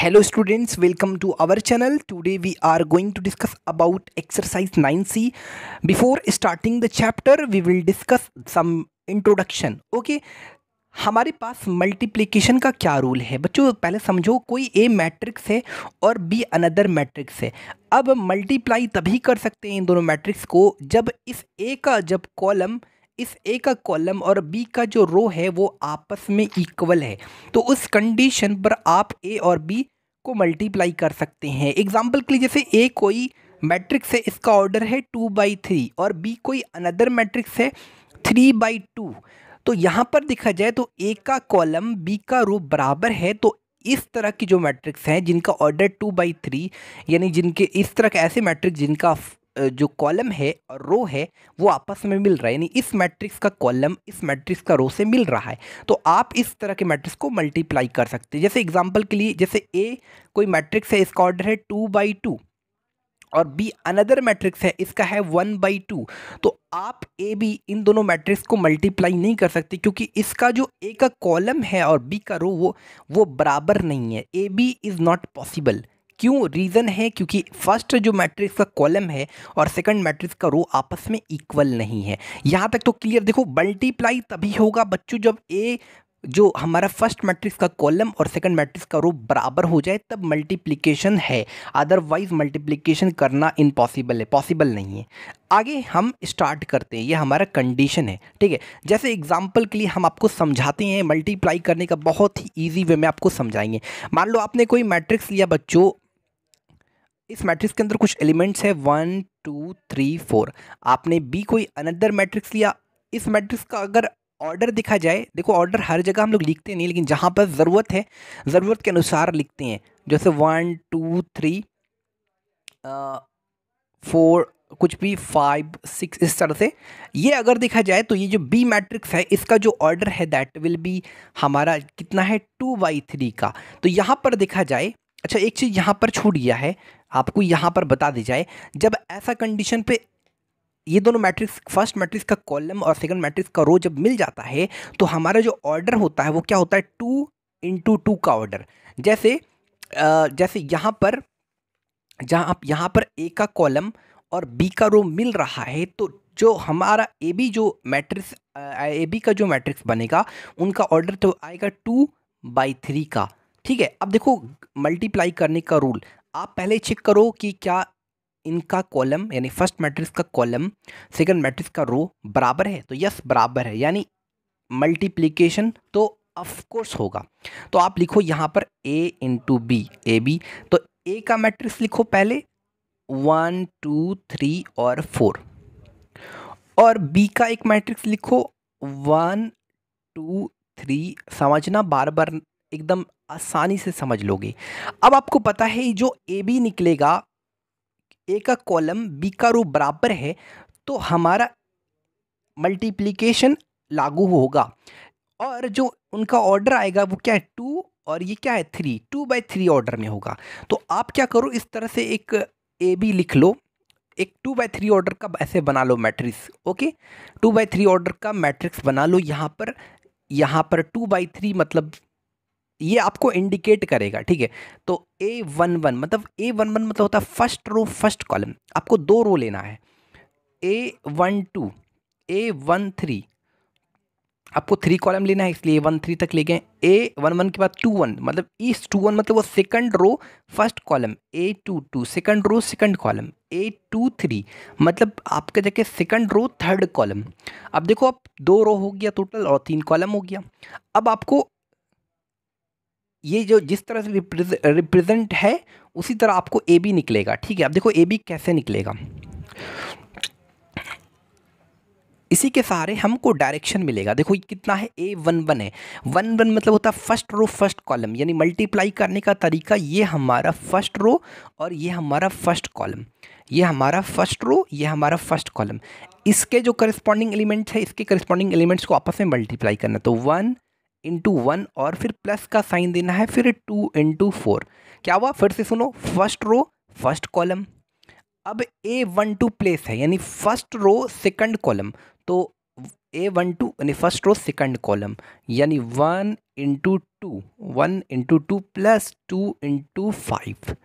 Hello students, welcome to our channel. Today we are going to discuss about exercise 9C. Before starting the chapter, we will discuss some introduction. Okay, हमारे पास multiplication का क्या rule है बच्चों? पहले समझो, कोई ए matrix है और बी अनदर मैट्रिक्स है। अब मल्टीप्लाई तभी कर सकते हैं इन दोनों मैट्रिक्स को जब इस ए का कॉलम और बी का जो रो है वो आपस में इक्वल है। तो उस कंडीशन पर आप ए और बी को मल्टीप्लाई कर सकते हैं। एग्जाम्पल के लिए, जैसे ए कोई मैट्रिक्स है, इसका ऑर्डर है 2/3 और बी कोई अनदर मैट्रिक्स है 3/2। तो यहाँ पर देखा जाए तो ए का कॉलम बी का रो बराबर है। तो इस तरह की जो मैट्रिक्स हैं जिनका ऑर्डर 2/3, यानी जिनके इस तरह के ऐसे मैट्रिक्स जिनका जो कॉलम है और रो है वो आपस में मिल रहा है, यानी इस मैट्रिक्स का कॉलम इस मैट्रिक्स का रो से मिल रहा है, तो आप इस तरह के मैट्रिक्स को मल्टीप्लाई कर सकते हैं। जैसे एग्जांपल के लिए, जैसे ए कोई मैट्रिक्स है, इसका ऑर्डर है 2/2 और बी अनदर मैट्रिक्स है, इसका है 1/2। तो आप ए बी इन दोनों मैट्रिक्स को मल्टीप्लाई नहीं कर सकते क्योंकि इसका जो ए का कॉलम है और बी का रो वो बराबर नहीं है। A B is not possible. क्यों? रीज़न है क्योंकि फर्स्ट जो मैट्रिक्स का कॉलम है और सेकंड मैट्रिक्स का रो आपस में इक्वल नहीं है। यहाँ तक तो क्लियर। देखो, मल्टीप्लाई तभी होगा बच्चों जब ए जो हमारा फर्स्ट मैट्रिक्स का कॉलम और सेकंड मैट्रिक्स का रो बराबर हो जाए, तब मल्टीप्लिकेशन है। अदरवाइज मल्टीप्लिकेशन करना इम्पॉसिबल है, पॉसिबल नहीं है। आगे हम स्टार्ट करते हैं, ये हमारा कंडीशन है, ठीक है। जैसे एग्जांपल के लिए हम आपको समझाते हैं मल्टीप्लाई करने का, बहुत ही ईजी वे में आपको समझाएंगे। मान लो आपने कोई मैट्रिक्स लिया बच्चों, इस मैट्रिक्स के अंदर कुछ एलिमेंट्स है 1 2 3 4। आपने बी कोई अनदर मैट्रिक्स लिया। इस मैट्रिक्स का अगर ऑर्डर देखा जाए, देखो ऑर्डर हर जगह हम लोग लिखते नहीं, लेकिन जहाँ पर ज़रूरत है ज़रूरत के अनुसार लिखते हैं। जैसे 1 2 3 4 कुछ भी 5 6 इस तरह से। ये अगर देखा जाए तो ये जो बी मैट्रिक्स है इसका जो ऑर्डर है दैट विल बी हमारा कितना है 2/3 का। तो यहाँ पर देखा जाए, अच्छा एक चीज़ यहाँ पर छूट गया है, आपको यहाँ पर बता दी जाए, जब ऐसा कंडीशन पे ये दोनों मैट्रिक्स, फर्स्ट मैट्रिक्स का कॉलम और सेकंड मैट्रिक्स का रो जब मिल जाता है तो हमारा जो ऑर्डर होता है वो क्या होता है 2 × 2 का ऑर्डर। जैसे यहाँ पर, जहाँ आप यहाँ पर ए का कॉलम और बी का रो मिल रहा है, तो जो हमारा ए बी जो मैट्रिक्स ए बी का जो मैट्रिक्स बनेगा उनका ऑर्डर तो आएगा 2/3 का, ठीक है। अब देखो मल्टीप्लाई करने का रूल, आप पहले चेक करो कि क्या इनका कॉलम यानी फर्स्ट मैट्रिक्स का कॉलम सेकंड मैट्रिक्स का रो बराबर है। तो यस बराबर है, यानी मल्टीप्लिकेशन तो ऑफ कोर्स होगा। तो आप लिखो यहाँ पर a × b ए बी। तो a का मैट्रिक्स लिखो पहले 1 2 3 और 4, और b का एक मैट्रिक्स लिखो 1 2 3। समझना, बार बार एकदम आसानी से समझ लोगे। अब आपको पता है जो ए बी निकलेगा, ए का कॉलम बी का रो बराबर है, तो हमारा मल्टीप्लिकेशन लागू होगा और जो उनका ऑर्डर आएगा वो क्या है 2 और ये क्या है 3, 2/3 ऑर्डर में होगा। तो आप क्या करो, इस तरह से एक ए बी लिख लो, एक 2/3 ऑर्डर का ऐसे बना लो मैट्रिक्स। ओके, 2/3 ऑर्डर का मैट्रिक्स बना लो। यहाँ पर 2/3 मतलब ये आपको इंडिकेट करेगा, ठीक है। तो A11 मतलब होता है फर्स्ट रो फर्स्ट कॉलम। आपको 2 रो लेना है, A12 A13, आपको 3 कॉलम लेना है इसलिए A13 तक ले गए। A11 के बाद 21 मतलब इस 21 मतलब वो second row first column, A22 second row second column, A23 मतलब आपका जगह सेकंड रो थर्ड कॉलम। अब देखो, अब 2 रो हो गया टोटल और 3 कॉलम हो गया। अब आपको ये जो जिस तरह से रिप्रेजेंट है उसी तरह आपको ए बी निकलेगा, ठीक है। अब देखो ए बी कैसे निकलेगा, इसी के सहारे हमको डायरेक्शन मिलेगा। देखो ये कितना है, A11 है। 11 मतलब होता है फर्स्ट रो फर्स्ट कॉलम, यानी मल्टीप्लाई करने का तरीका, ये हमारा फर्स्ट रो और ये हमारा फर्स्ट कॉलम, ये हमारा फर्स्ट रो ये हमारा फर्स्ट कॉलम। इसके जो करस्पॉन्डिंग एलिमेंट्स है, इसके करस्पॉन्डिंग एलिमेंट्स को आपस में मल्टीप्लाई करना। तो 1 × 1 और फिर प्लस का साइन देना है, फिर 2 × 4। क्या हुआ, फिर से सुनो, फर्स्ट रो फर्स्ट कॉलम। अब A12 प्लेस है, यानी फर्स्ट रो सेकंड कॉलम, तो A12 यानी फर्स्ट रो सेकंड कॉलम, यानी 1 1 इंटू 2 प्लस 2 इंटू 5।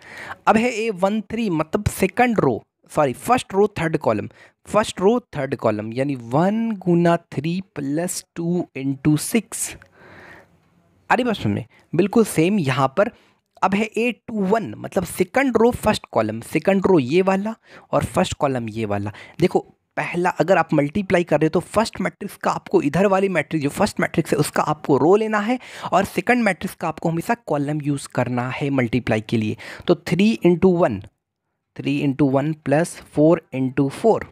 अब है A13 मतलब second row, sorry first row third column, first row third column यानी 1 गुना 3 प्लस 2 इंटू 6। अरे बस में बिल्कुल सेम यहाँ पर। अब है A21 मतलब second row first column, second row ये वाला और फर्स्ट कॉलम ये वाला। देखो पहला अगर आप मल्टीप्लाई कर रहे हो तो फर्स्ट मैट्रिक्स का आपको इधर वाली मैट्रिक्स जो फर्स्ट मैट्रिक्स है उसका आपको रो लेना है, और सेकंड मैट्रिक्स का आपको हमेशा कॉलम यूज़ करना है मल्टीप्लाई के लिए। तो 3 इंटू 1 प्लस 4 इंटू 4।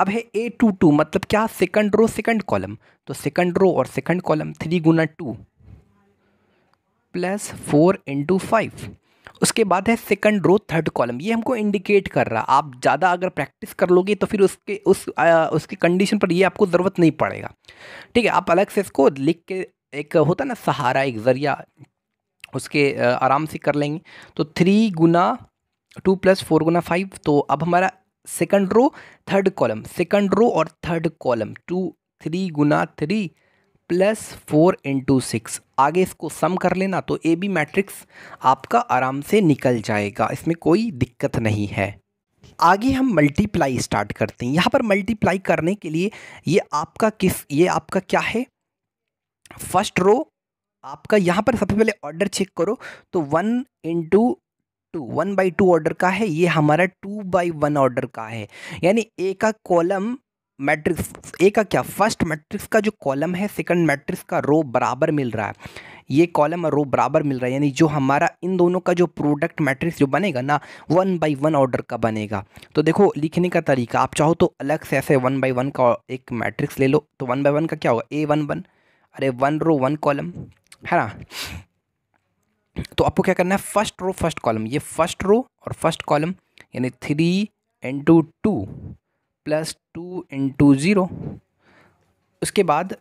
अब है A22 मतलब क्या, सेकंड रो सेकंड कॉलम, तो सेकंड रो और सेकंड कॉलम 3 गुना 2 प्लस 4 इंटू 5। उसके बाद है सेकंड रो थर्ड कॉलम, ये हमको इंडिकेट कर रहा। आप ज़्यादा अगर प्रैक्टिस कर लोगे तो फिर उसकी कंडीशन पर ये आपको ज़रूरत नहीं पड़ेगा। ठीक है, आप अलग से इसको लिख के, एक होता ना सहारा, एक ज़रिया, उसके आराम से कर लेंगे। तो 3 गुना 2 प्लस 4 गुना 5। तो अब हमारा second row third column, second row और थर्ड कॉलम 3 गुना 3 प्लस 4 इंटू 6। आगे इसको सम कर लेना तो ए बी मैट्रिक्स आपका आराम से निकल जाएगा, इसमें कोई दिक्कत नहीं है। आगे हम मल्टीप्लाई स्टार्ट करते हैं। यहाँ पर मल्टीप्लाई करने के लिए ये आपका क्या है, फर्स्ट रो आपका। यहाँ पर सबसे पहले ऑर्डर चेक करो तो 1 इंटू 2, 1/2 ऑर्डर का है, ये हमारा 2/1 ऑर्डर का है। यानी ए का कॉलम मैट्रिक्स, ए का क्या, फर्स्ट मैट्रिक्स का जो कॉलम है सेकंड मैट्रिक्स का रो बराबर मिल रहा है, ये कॉलम और रो बराबर मिल रहा है। यानी जो हमारा इन दोनों का जो प्रोडक्ट मैट्रिक्स जो बनेगा ना 1/1 ऑर्डर का बनेगा। तो देखो लिखने का तरीका, आप चाहो तो अलग से ऐसे 1/1 का एक मैट्रिक्स ले लो। तो 1/1 का क्या होगा, A11, अरे 1 रो 1 कॉलम है ना। तो आपको क्या करना है, फर्स्ट रो फर्स्ट कॉलम, ये फर्स्ट रो और फर्स्ट कॉलम यानी 3 इंटू 2 प्लस 2 इंटू 0। उसके बाद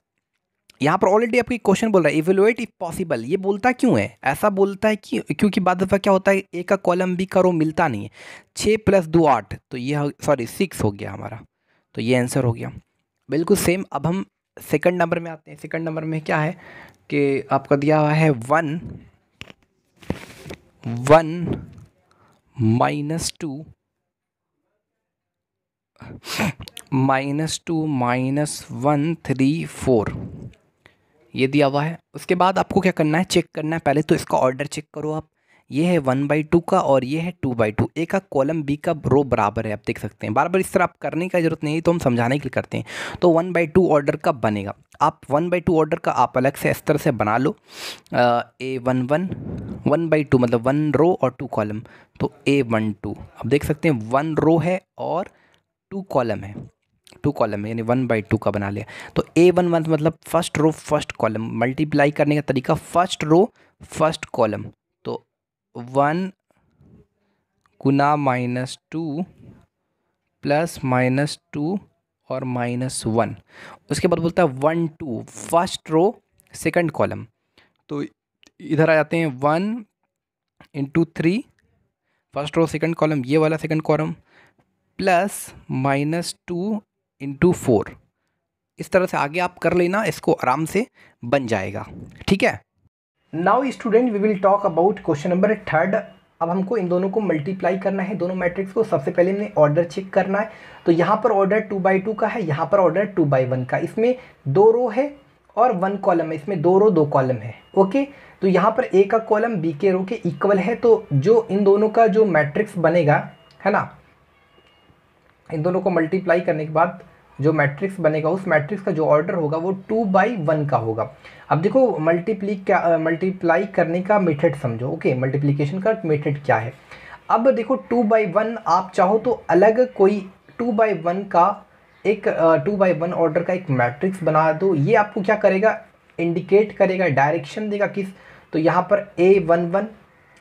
यहाँ पर ऑलरेडी आपको क्वेश्चन बोल रहा है इवेलुएट इफ पॉसिबल। ये बोलता क्यों है, ऐसा बोलता है कि क्योंकि बाद दफ़ा क्या होता है ए का कॉलम बी का रो मिलता नहीं है। 6 प्लस 2 8, तो ये सॉरी 6 हो गया हमारा, तो ये आंसर हो गया बिल्कुल सेम। अब हम सेकंड नंबर में आते हैं। सेकंड नंबर में क्या है कि आपका दिया हुआ है 1 माइनस 2 माइनस 1 3 4, ये दिया हुआ है। उसके बाद आपको क्या करना है, चेक करना है। पहले तो इसका ऑर्डर चेक करो आप, ये है 1/2 का और ये है 2/2। ए का कॉलम बी का रो बराबर है, आप देख सकते हैं। बार बार इस तरह आप करने का जरूरत नहीं है, तो हम समझाने के लिए करते हैं। तो 1/2 ऑर्डर का बनेगा, आप 1/2 ऑर्डर का आप अलग से इस तरह से बना लो। A11 1/2 मतलब 1 रो और 2 कॉलम, तो A12 आप देख सकते हैं 1 रो है और 2 कॉलम है, 2 कॉलम है यानी 1/2 का बना लिया। तो A11 मतलब first row first column, multiply करने का तरीका फर्स्ट रो फर्स्ट कॉलम, तो 1 गुना -2 प्लस -2 और -1। उसके बाद बोलता है 1 2 फर्स्ट रो सेकंड कॉलम, तो इधर आ जाते हैं 1 into 3 first row second column, ये वाला सेकंड कॉलम प्लस -2 इंटू 4। इस तरह से आगे आप कर लेना, इसको आराम से बन जाएगा। ठीक है, now student we will talk about question number third. अब हमको इन दोनों को मल्टीप्लाई करना है, दोनों मैट्रिक्स को। सबसे पहले हमने ऑर्डर चेक करना है। तो यहाँ पर ऑर्डर 2/2 का है, यहाँ पर ऑर्डर 2/1 का। इसमें 2 रो है और 1 कॉलम है, इसमें 2 रो 2 कॉलम है। ओके, तो यहाँ पर ए का कॉलम बी के रो के इक्वल है। तो जो इन दोनों का जो मैट्रिक्स बनेगा है ना, इन दोनों को मल्टीप्लाई करने के बाद जो मैट्रिक्स बनेगा उस मैट्रिक्स का जो ऑर्डर होगा वो 2/1 का होगा। अब देखो मल्टीप्लाई करने का मेथड समझो। ओके, मल्टीप्लिकेशन का मेथड क्या है। अब देखो 2/1 आप चाहो तो अलग कोई 2/1 का एक 2/1 ऑर्डर का एक मैट्रिक्स बना दो। ये आपको क्या करेगा, इंडिकेट करेगा, डायरेक्शन देगा किस। तो यहाँ पर A11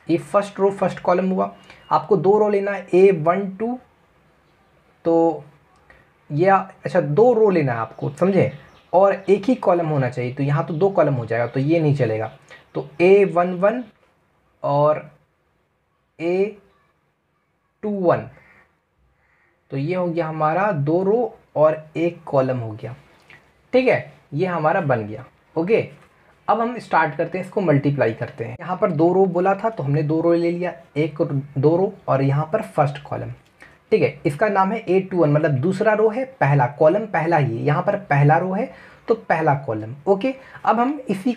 ये फर्स्ट रो फर्स्ट कॉलम हुआ। आपको 2 रो लेना है A12, तो ये अच्छा 2 रो लेना है आपको, समझे, और एक ही कॉलम होना चाहिए। तो यहाँ तो 2 कॉलम हो जाएगा, तो ये नहीं चलेगा। तो A11 और A21, तो ये हो गया हमारा 2 रो और 1 कॉलम हो गया। ठीक है, ये हमारा बन गया। ओके, अब हम स्टार्ट करते हैं, इसको मल्टीप्लाई करते हैं। यहाँ पर 2 रो बोला था तो हमने 2 रो ले लिया, 2 रो और यहाँ पर फर्स्ट कॉलम। ठीक है, इसका नाम है A21, मतलब दूसरा रो है, पहला कॉलम पहला ही है, यहाँ पर पहला रो है तो पहला कॉलम। ओके, अब हम इसी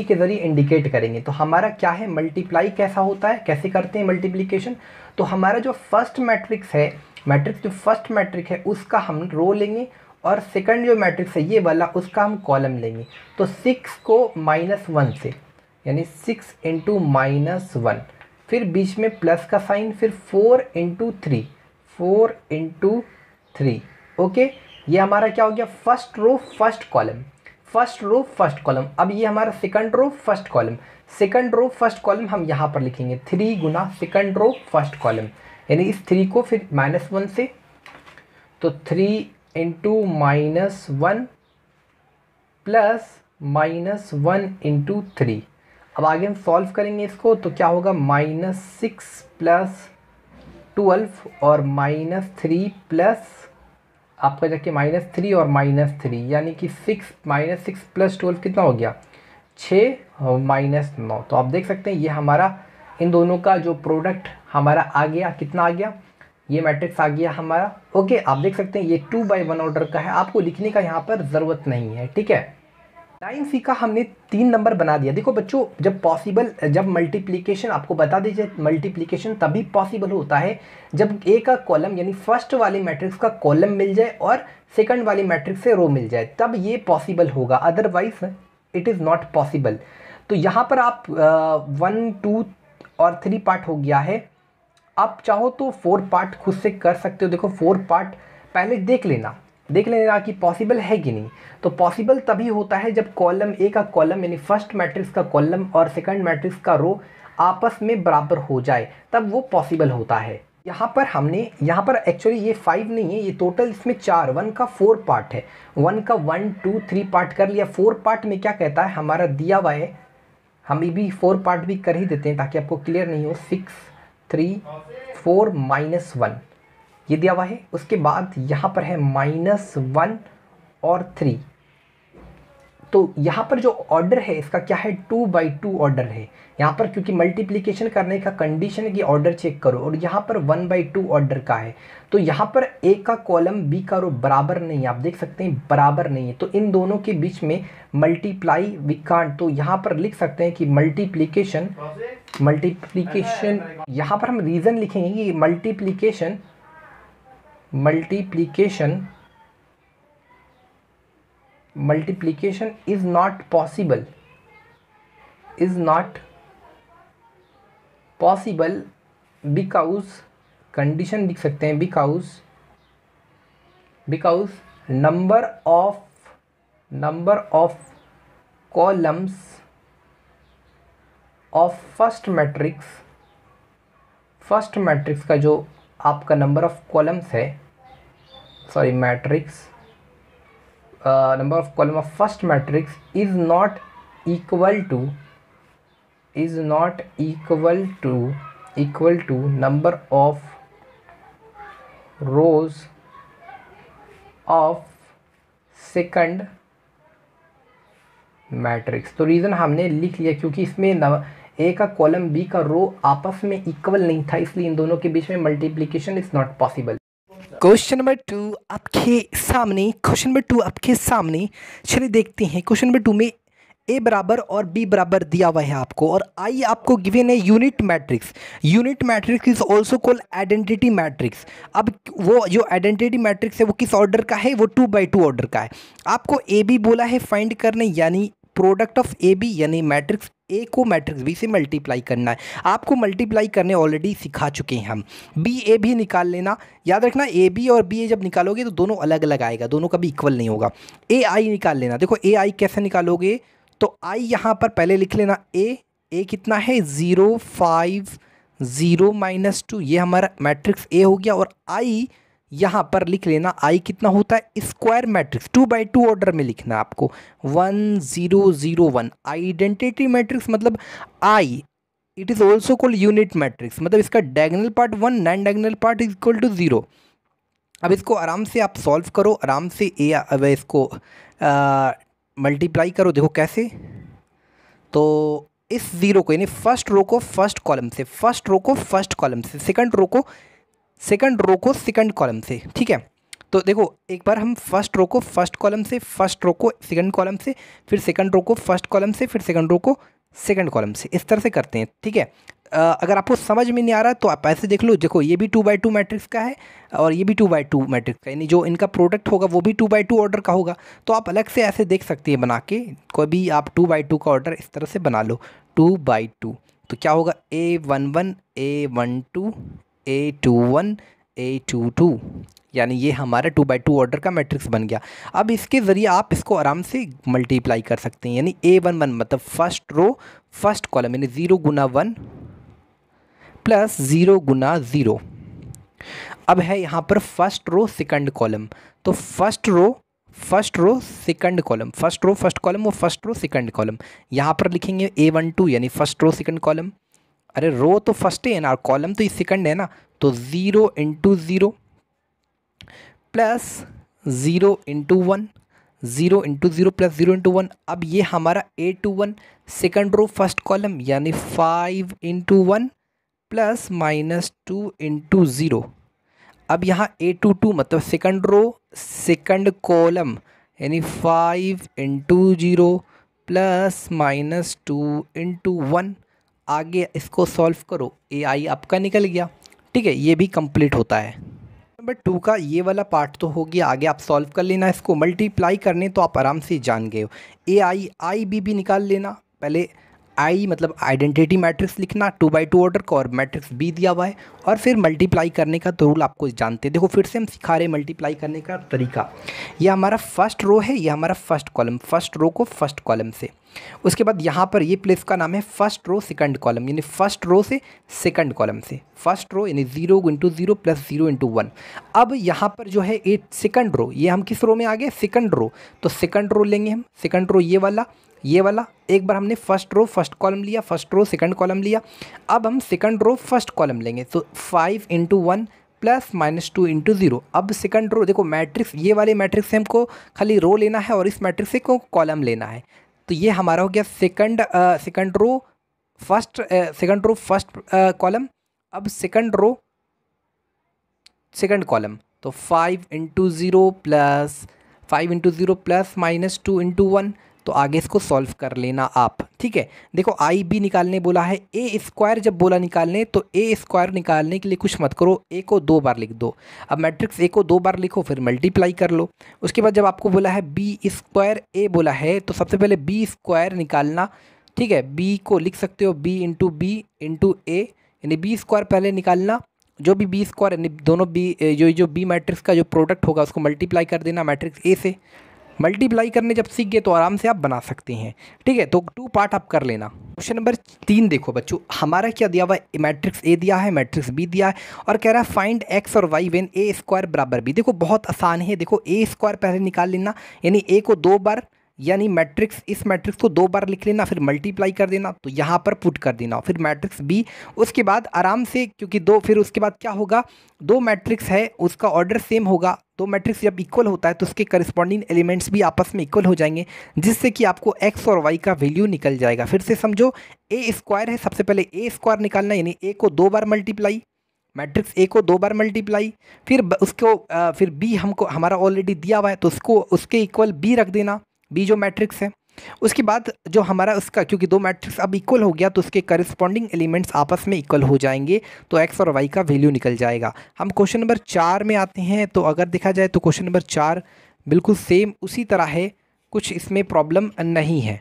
के ज़रिए इंडिकेट करेंगे। तो हमारा क्या है, मल्टीप्लाई कैसा होता है, कैसे करते हैं मल्टीप्लिकेशन। तो हमारा जो फर्स्ट मैट्रिक्स है, जो फर्स्ट मैट्रिक्स है उसका हम रो लेंगे और सेकंड जो मैट्रिक्स है ये वाला उसका हम कॉलम लेंगे। तो 6 को -1 से, यानी 6 × -1, फिर बीच में प्लस का साइन, फिर 4 × 3, 4 × 3। ओके, ये हमारा क्या हो गया, first row first column, first row first column. अब ये हमारा second row first column, second row first column हम यहाँ पर लिखेंगे 3 गुना सेकंड रो फर्स्ट कॉलम, यानी इस 3 को फिर -1 से, तो 3 × -1 प्लस -1 × 3। अब आगे हम सॉल्व करेंगे इसको, तो क्या होगा, -6 + 12 और -3 प्लस आपका जाके -3 और -3, यानी कि -6 + 12 कितना हो गया, 6 और -9। तो आप देख सकते हैं ये हमारा इन दोनों का जो प्रोडक्ट हमारा आ गया, कितना आ गया, ये मैट्रिक्स आ गया हमारा। ओके, आप देख सकते हैं ये 2/1 ऑर्डर का है, आपको लिखने का यहाँ पर ज़रूरत नहीं है। ठीक है, लाइन सी का हमने 3 नंबर बना दिया। देखो बच्चों, जब मल्टीप्लिकेशन, आपको बता दीजिए, मल्टीप्लिकेशन तभी पॉसिबल होता है जब ए का कॉलम यानी फर्स्ट वाले मैट्रिक्स का कॉलम मिल जाए और सेकंड वाली मैट्रिक्स से रो मिल जाए, तब ये पॉसिबल होगा, otherwise it is not possible. तो यहाँ पर आप 1, 2 और 3 पार्ट हो गया है। आप चाहो तो 4 पार्ट खुद से कर सकते हो। देखो 4 पार्ट पहले देख लेना कि पॉसिबल है कि नहीं। तो पॉसिबल तभी होता है जब कॉलम ए का कॉलम यानी फर्स्ट मैट्रिक्स का कॉलम और सेकंड मैट्रिक्स का रो आपस में बराबर हो जाए, तब वो पॉसिबल होता है। यहाँ पर एक्चुअली ये 5 नहीं है, ये टोटल इसमें 4, 1 का 4 पार्ट है। 1 का 1, 2, 3 पार्ट कर लिया। 4 पार्ट में क्या कहता है हमारा दिया हुआ है, हम भी 4 पार्ट भी कर ही देते हैं ताकि आपको क्लियर नहीं हो। 6, 3, 4 -1 ये दिया हुआ है। उसके बाद यहाँ पर है -1 और 3। तो यहाँ पर जो ऑर्डर है इसका क्या है, 2/2 ऑर्डर है यहाँ पर, क्योंकि मल्टीप्लिकेशन करने का कंडीशन है कि ऑर्डर चेक करो, और यहाँ पर 1/2 ऑर्डर का है। तो यहाँ पर ए का कॉलम बी का रो बराबर नहीं है, आप देख सकते हैं बराबर नहीं है। तो इन दोनों के बीच में मल्टीप्लाई वी कांट। तो यहाँ पर लिख सकते हैं कि मल्टीप्लिकेशन यहाँ पर हम रीज़न लिखेंगे कि multiplication is not possible because, condition लिख सकते हैं, because number of columns of first matrix का जो आपका नंबर ऑफ कॉलम्स है, number of column of first matrix is not equal to number of rows of second matrix. तो reason हमने लिख लिया क्योंकि इसमें ए का कॉलम बी का रो आपस में इक्वल नहीं था, इसलिए इन दोनों के बीच में multiplication is not possible. Question number 2 आपके सामने चलिए देखते हैं। क्वेश्चन नंबर 2 में ए बराबर और बी बराबर दिया हुआ है आपको, और आई आपको गिवन है unit matrix is also called identity matrix. अब वो जो आइडेंटिटी मैट्रिक्स है वो किस ऑर्डर का है, वो 2/2 ऑर्डर का है। आपको ए बी बोला है फाइंड करने, यानी प्रोडक्ट ऑफ ए बी, यानी मैट्रिक्स ए को मैट्रिक्स बी से मल्टीप्लाई करना है। आपको मल्टीप्लाई करने ऑलरेडी सिखा चुके हैं हम। बी ए भी निकाल लेना, याद रखना ए बी और बी ए जब निकालोगे तो दोनों अलग अलग आएगा, दोनों का भी इक्वल नहीं होगा। ए आई निकाल लेना। देखो ए आई कैसे निकालोगे, तो आई यहाँ पर पहले लिख लेना ए कितना है 0, 5, 0 -2, ये हमारा मैट्रिक्स ए हो गया। और आई यहाँ पर लिख लेना, आई कितना होता है स्क्वायर मैट्रिक्स, 2/2 ऑर्डर में लिखना आपको 1, 0, 0, 1। आइडेंटिटी मैट्रिक्स मतलब I, it is also called unit matrix, मतलब इसका diagonal part 1, non diagonal part is equal to 0। अब इसको आराम से आप सॉल्व करो, आराम से अब इसको मल्टीप्लाई करो। देखो कैसे, तो इस ज़ीरो को यानी फर्स्ट रो को फर्स्ट कॉलम से, फर्स्ट रो को फर्स्ट कॉलम से, सेकंड रो को सेकंड कॉलम से, ठीक है। तो देखो एक बार हम फर्स्ट रो को फर्स्ट कॉलम से, फर्स्ट रो को सेकंड कॉलम से, फिर सेकंड रो को फर्स्ट कॉलम से, फिर सेकंड रो को सेकंड कॉलम से, इस तरह से करते हैं, ठीक है। अगर आपको समझ में नहीं आ रहा तो आप ऐसे देख लो, देखो ये भी 2x2 मैट्रिक्स का है और ये भी 2x2 मैट्रिक्स का, यानी जो इनका प्रोडक्ट होगा वो भी 2x2 ऑर्डर का होगा। तो आप अलग से ऐसे देख सकते हैं बना के, कोई भी आप 2x2 का ऑर्डर इस तरह से बना लो, 2x2। तो क्या होगा, A11 A12 A21 A22, यानी ये हमारा 2x2 ऑर्डर का मैट्रिक्स बन गया। अब इसके ज़रिए आप इसको आराम से मल्टीप्लाई कर सकते हैं, यानी A11 मतलब फर्स्ट रो फर्स्ट कॉलम, यानी 0 गुना 1 प्लस 0 गुना 0। अब है यहाँ पर फर्स्ट रो सेकंड कॉलम, तो first row second column, first row first column और फर्स्ट रो सेकंड कॉलम। यहाँ पर लिखेंगे A12 यानी फर्स्ट रो सेकंड कॉलम, अरे रो तो फर्स्ट है ना, कॉलम तो ये सेकंड है ना, तो 0 into 0 plus 0 into 1, 0 into 0 plus 0 into 1। अब ये हमारा A21 second row first column, यानी 5 इंटू 1 प्लस माइनस 2 इंटू 0। अब यहाँ A22 मतलब सेकंड रो सेकंड कॉलम, यानी 5 इंटू 0 प्लस माइनस 2 इंटू 1। आगे इसको सॉल्व करो, AI आपका निकल गया, ठीक है। ये भी कंप्लीट होता है। नंबर 2 का ये वाला पार्ट तो हो गया, आगे आप सॉल्व कर लेना। इसको मल्टीप्लाई करने तो आप आराम से जान गए हो, AI भी निकाल लेना। पहले आई मतलब आइडेंटिटी मैट्रिक्स लिखना 2x2 ऑर्डर का, और मैट्रिक्स बी दिया हुआ है, और फिर मल्टीप्लाई करने का तो रूल आपको जानते हैं। देखो फिर से हम सिखा रहे हैं मल्टीप्लाई करने का तरीका। ये हमारा फर्स्ट रो है, ये हमारा फर्स्ट कॉलम, फर्स्ट रो को फर्स्ट कॉलम से, उसके बाद यहाँ पर ये प्लेस का नाम है फर्स्ट रो सेकंड कॉलम, यानी फर्स्ट रो से सेकंड कॉलम से, फर्स्ट रो यानी 0 इंटू 0 प्लस 0 इंटू 1। अब यहाँ पर जो है एक सेकंड रो, ये हम किस रो में आ गए, सेकंड रो, तो सेकंड रो लेंगे हम, सेकंड रो ये वाला। एक बार हमने फर्स्ट रो फर्स्ट कॉलम लिया, फर्स्ट रो सेकंड कॉलम लिया, अब हम सेकंड रो फर्स्ट कॉलम लेंगे, तो 5 इंटू 1 प्लस माइनस 2 इंटू 0। अब सेकंड रो देखो मैट्रिक्स, ये वाले मैट्रिक्स से हमको खाली रो लेना है और इस मैट्रिक्स से को कॉलम लेना है। तो ये हमारा हो गया सेकंड रो फर्स्ट कॉलम, अब सेकंड रो सेकंड कॉलम, तो 5 इंटू 0 प्लस माइनस 2 इंटू 1। तो आगे इसको सॉल्व कर लेना आप, ठीक है। देखो आई बी निकालने बोला है, ए स्क्वायर जब बोला निकालने, तो ए स्क्वायर निकालने के लिए कुछ मत करो, ए को 2 बार लिख दो। अब मैट्रिक्स ए को 2 बार लिखो, फिर मल्टीप्लाई कर लो। उसके बाद जब आपको बोला है बी स्क्वायर ए बोला है, तो सबसे पहले बी स्क्वायर निकालना, ठीक है। बी को लिख सकते हो बी इंटू ए, यानी बी स्क्वायर पहले निकालना, जो भी बी स्क्वायर यानी दोनों बी जो बी मैट्रिक्स का जो प्रोडक्ट होगा उसको मल्टीप्लाई कर देना मैट्रिक्स ए से। मल्टीप्लाई करने जब सीख गए तो आराम से आप बना सकते हैं, ठीक है। तो 2 पार्ट आप कर लेना। क्वेश्चन नंबर 3 देखो बच्चों, हमारा क्या दिया हुआ है, मैट्रिक्स ए दिया है, मैट्रिक्स बी दिया है, और कह रहा है फाइंड एक्स और वाई व्हेन ए स्क्वायर बराबर बी। देखो बहुत आसान है, देखो ए स्क्वायर पहले निकाल लेना, यानी ए को 2 बार, यानी मैट्रिक्स इस मैट्रिक्स को 2 बार लिख लेना, फिर मल्टीप्लाई कर देना, तो यहाँ पर पुट कर देना, फिर मैट्रिक्स बी। उसके बाद आराम से, क्योंकि फिर उसके बाद क्या होगा, 2 मैट्रिक्स है उसका ऑर्डर सेम होगा, 2 मैट्रिक्स जब इक्वल होता है तो उसके करस्पॉन्डिंग एलिमेंट्स भी आपस में इक्वल हो जाएंगे, जिससे कि आपको एक्स और वाई का वैल्यू निकल जाएगा। फिर से समझो, ए स्क्वायर है, सबसे पहले ए स्क्वायर निकालना, यानी ए को 2 बार मल्टीप्लाई, मैट्रिक्स ए को 2 बार मल्टीप्लाई, फिर उसको फिर बी हमको हमारा ऑलरेडी दिया हुआ है, तो उसको उसके इक्वल बी रख देना, बी जो मैट्रिक्स है। उसके बाद जो हमारा उसका, क्योंकि 2 मैट्रिक्स अब इक्वल हो गया तो उसके करस्पॉन्डिंग एलिमेंट्स आपस में इक्वल हो जाएंगे, तो एक्स और वाई का वैल्यू निकल जाएगा। हम क्वेश्चन नंबर 4 में आते हैं, तो अगर देखा जाए तो क्वेश्चन नंबर 4 बिल्कुल सेम उसी तरह है, कुछ इसमें प्रॉब्लम नहीं है।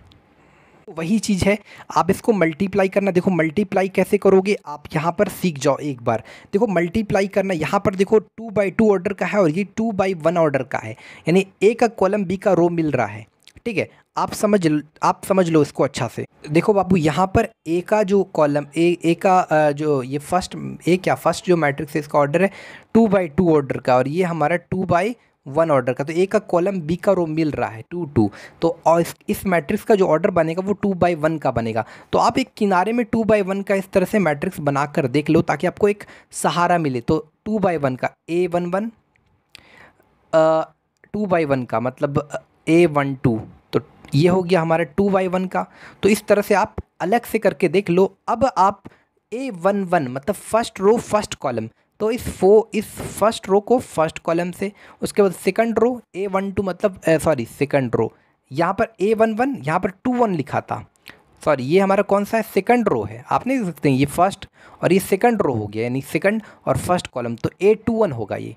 वही चीज़ है, आप इसको मल्टीप्लाई करना। देखो मल्टीप्लाई कैसे करोगे, आप यहाँ पर सीख जाओ एक बार। देखो मल्टीप्लाई करना, यहाँ पर देखो 2x2 ऑर्डर का है और ये 2x1 ऑर्डर का है, यानी ए का कॉलम बी का रो मिल रहा है, ठीक है। आप समझ लो इसको अच्छा से। देखो बाबू, यहाँ पर ए का जो कॉलम ए का जो ये फर्स्ट जो मैट्रिक्स है इसका ऑर्डर है 2x2 ऑर्डर का, और ये हमारा 2x1 ऑर्डर का, तो ए का कॉलम बी का रो मिल रहा है 2 तो और इस मैट्रिक्स का जो ऑर्डर बनेगा वो 2x1 का बनेगा। तो आप एक किनारे में 2x1 का इस तरह से मैट्रिक्स बनाकर देख लो, ताकि आपको एक सहारा मिले। तो 2x1 का A11, 2x1 का मतलब A12, तो ये हो गया हमारा 2/1 का। तो इस तरह से आप अलग से करके देख लो। अब आप A11 मतलब फर्स्ट रो फर्स्ट कॉलम, तो इस फर्स्ट रो को फर्स्ट कॉलम से, उसके बाद सेकंड रो A12 मतलब सॉरी सेकंड रो, यहाँ पर A11 यहाँ पर 21 लिखा था, सॉरी ये हमारा कौन सा है, सेकंड रो है। आप नहीं देख सकते हैं ये फर्स्ट और ये सेकंड रो हो गया, यानी सेकंड और फर्स्ट कॉलम, तो A21 होगा ये।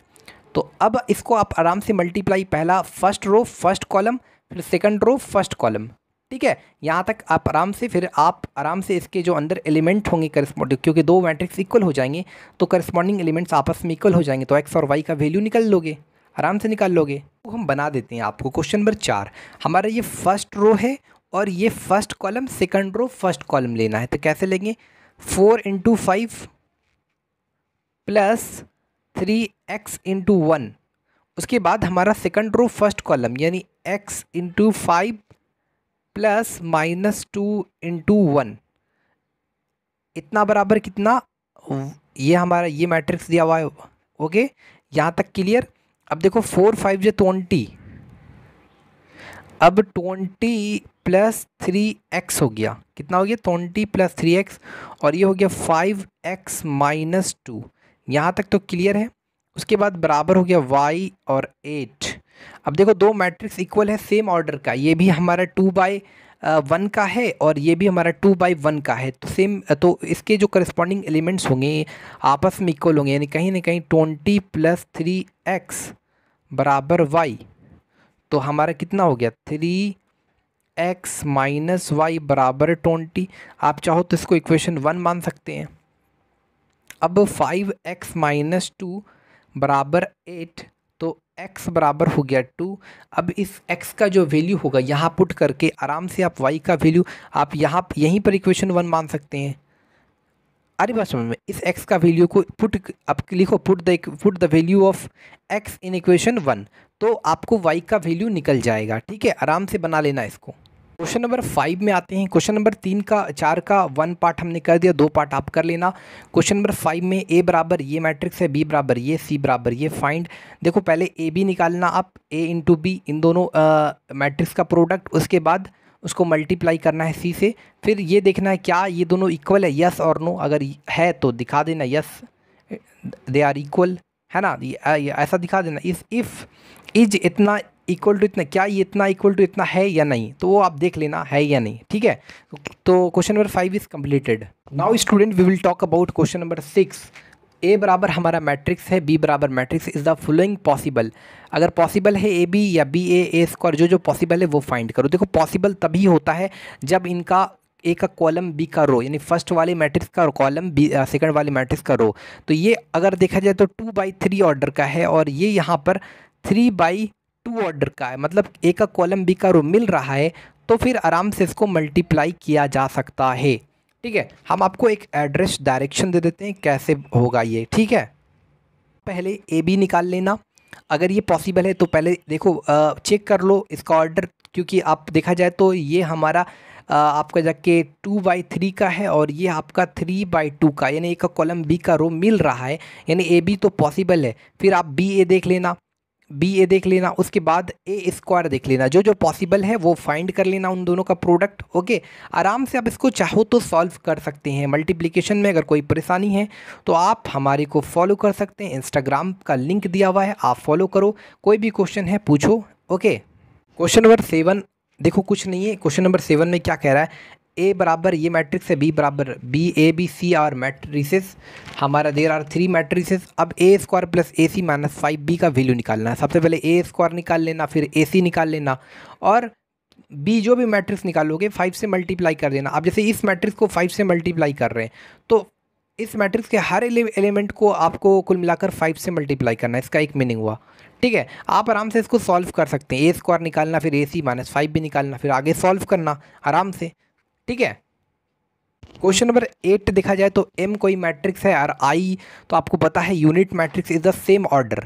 तो अब इसको आप आराम से मल्टीप्लाई, पहला फर्स्ट रो फर्स्ट कॉलम, फिर सेकंड रो फर्स्ट कॉलम, ठीक है। यहाँ तक आप आराम से, फिर आप आराम से इसके जो अंदर एलिमेंट होंगे करस्पॉन्डिंग, क्योंकि दो मैट्रिक्स इक्वल हो जाएंगे तो करस्पॉन्डिंग एलिमेंट्स आपस में इक्वल हो जाएंगे, तो एक्स और वाई का वैल्यू निकाल लोगे, आराम से निकाल लोगे। तो हम बना देते हैं आपको। क्वेश्चन नंबर 4, हमारा ये फर्स्ट रो है और ये first column second row first column लेना है, तो कैसे लेंगे, 4 × 5 + 3x × 1, उसके बाद हमारा सेकंड रो फर्स्ट कॉलम यानी x × 5 + -2 × 1, इतना बराबर कितना, ये हमारा ये मैट्रिक्स दिया हुआ है। ओके, यहाँ तक क्लियर। अब देखो 4 5 जो 20, अब 20 + 3x हो गया, कितना हो गया 20 + 3x, और ये हो गया 5x - 2, यहाँ तक तो क्लियर है। उसके बाद बराबर हो गया y और 8। अब देखो दो मैट्रिक्स इक्वल है सेम ऑर्डर का, ये भी हमारा 2/1 का है और ये भी हमारा 2/1 का है, तो सेम, तो इसके जो करस्पॉन्डिंग एलिमेंट्स होंगे आपस में इक्वल होंगे, यानी कहीं ना कहीं 20 + 3x बराबर y, तो हमारा कितना हो गया 3x - y बराबर 20। आप चाहो तो इसको इक्वेशन 1 मान सकते हैं। अब 5x - 2 बराबर 8, तो x बराबर हो गया 2। अब इस x का जो वैल्यू होगा यहाँ पुट करके आराम से आप y का वैल्यू आप यहाँ यहीं पर इक्वेशन 1 मान सकते हैं। अरे बात समझ में, इस x का वैल्यू को पुट, आप लिखो put the value of x in equation 1, तो आपको y का वैल्यू निकल जाएगा, ठीक है। आराम से बना लेना इसको। क्वेश्चन नंबर 5 में आते हैं। क्वेश्चन नंबर 4 का 1 पार्ट हमने कर दिया, 2 पार्ट आप कर लेना। क्वेश्चन नंबर 5 में a बराबर ये मैट्रिक्स है, b बराबर ये, c बराबर ये, फाइंड। देखो पहले a b निकालना आप, a × b, इन दोनों मैट्रिक्स का प्रोडक्ट, उसके बाद उसको मल्टीप्लाई करना है c से, फिर ये देखना है क्या ये दोनों इक्वल है, यस और नो, अगर है तो दिखा देना यस दे आर इक्वल, है ना, ये ऐसा दिखा देना। इफ़ इज इतना इक्वल टू इतना, क्या ये इतना इक्वल टू इतना है या नहीं, तो वो आप देख लेना है या नहीं, ठीक है। तो question number 5 is completed. Now student we will talk about question number 6। A बराबर हमारा मैट्रिक्स है, बी बराबर matrix, is the following possible. अगर पॉसिबल है ए बी या बी ए स्क्वायर, जो पॉसिबल है वो फाइंड करो। देखो पॉसिबल तभी होता है जब इनका ए का कॉलम बी का रो, यानी फर्स्ट वाले मैट्रिक्स का कॉलम बी सेकंड वाले मैट्रिक्स का रो, तो ये अगर देखा जाए तो 2/3 ऑर्डर का है और ये यहाँ पर 3/2 ऑर्डर का है, मतलब ए का कॉलम बी का रो मिल रहा है, तो फिर आराम से इसको मल्टीप्लाई किया जा सकता है, ठीक है। हम आपको एक एड्रेस डायरेक्शन दे देते हैं कैसे होगा ये, ठीक है। पहले ए बी निकाल लेना, अगर ये पॉसिबल है तो पहले देखो चेक कर लो इसका ऑर्डर, क्योंकि आप देखा जाए तो ये हमारा आपका जाके 2/3 का है और ये आपका 3/2 का, यानी एक कॉलम बी का रो मिल रहा है, यानी ए बी तो पॉसिबल है। फिर आप बी ए देख लेना, उसके बाद ए स्क्वायर देख लेना, जो पॉसिबल है वो फाइंड कर लेना उन दोनों का प्रोडक्ट। ओके, आराम से आप इसको चाहो तो सॉल्व कर सकते हैं। मल्टीप्लिकेशन में अगर कोई परेशानी है तो आप हमारे को फॉलो कर सकते हैं, इंस्टाग्राम का लिंक दिया हुआ है, आप फॉलो करो, कोई भी क्वेश्चन है पूछो। ओके, क्वेश्चन नंबर 7 देखो कुछ नहीं है। क्वेश्चन नंबर 7 में क्या कह रहा है, ए बराबर ये मैट्रिक्स है, बी बराबर B, A B C are matrices, हमारा देर आर 3 मैट्रिसेस। अब A square plus A C minus 5b का वैल्यू निकालना है। सबसे पहले ए स्क्वायर निकाल लेना, फिर ए सी निकाल लेना, और बी जो भी मैट्रिक्स निकालोगे 5 से मल्टीप्लाई कर देना। अब जैसे इस मैट्रिक्स को 5 से मल्टीप्लाई कर रहे हैं, तो इस मैट्रिक्स के हर एलिमेंट को आपको कुल मिलाकर 5 से मल्टीप्लाई करना है, इसका एक मीनिंग हुआ, ठीक है। आप आराम से इसको सॉल्व कर सकते हैं, ए स्क्वायर निकालना, फिर ए सी माइनस 5b निकालना, फिर आगे सॉल्व करना आराम से, ठीक है। क्वेश्चन नंबर 8 देखा जाए तो m कोई मैट्रिक्स है और i तो आपको पता है unit matrix is the same order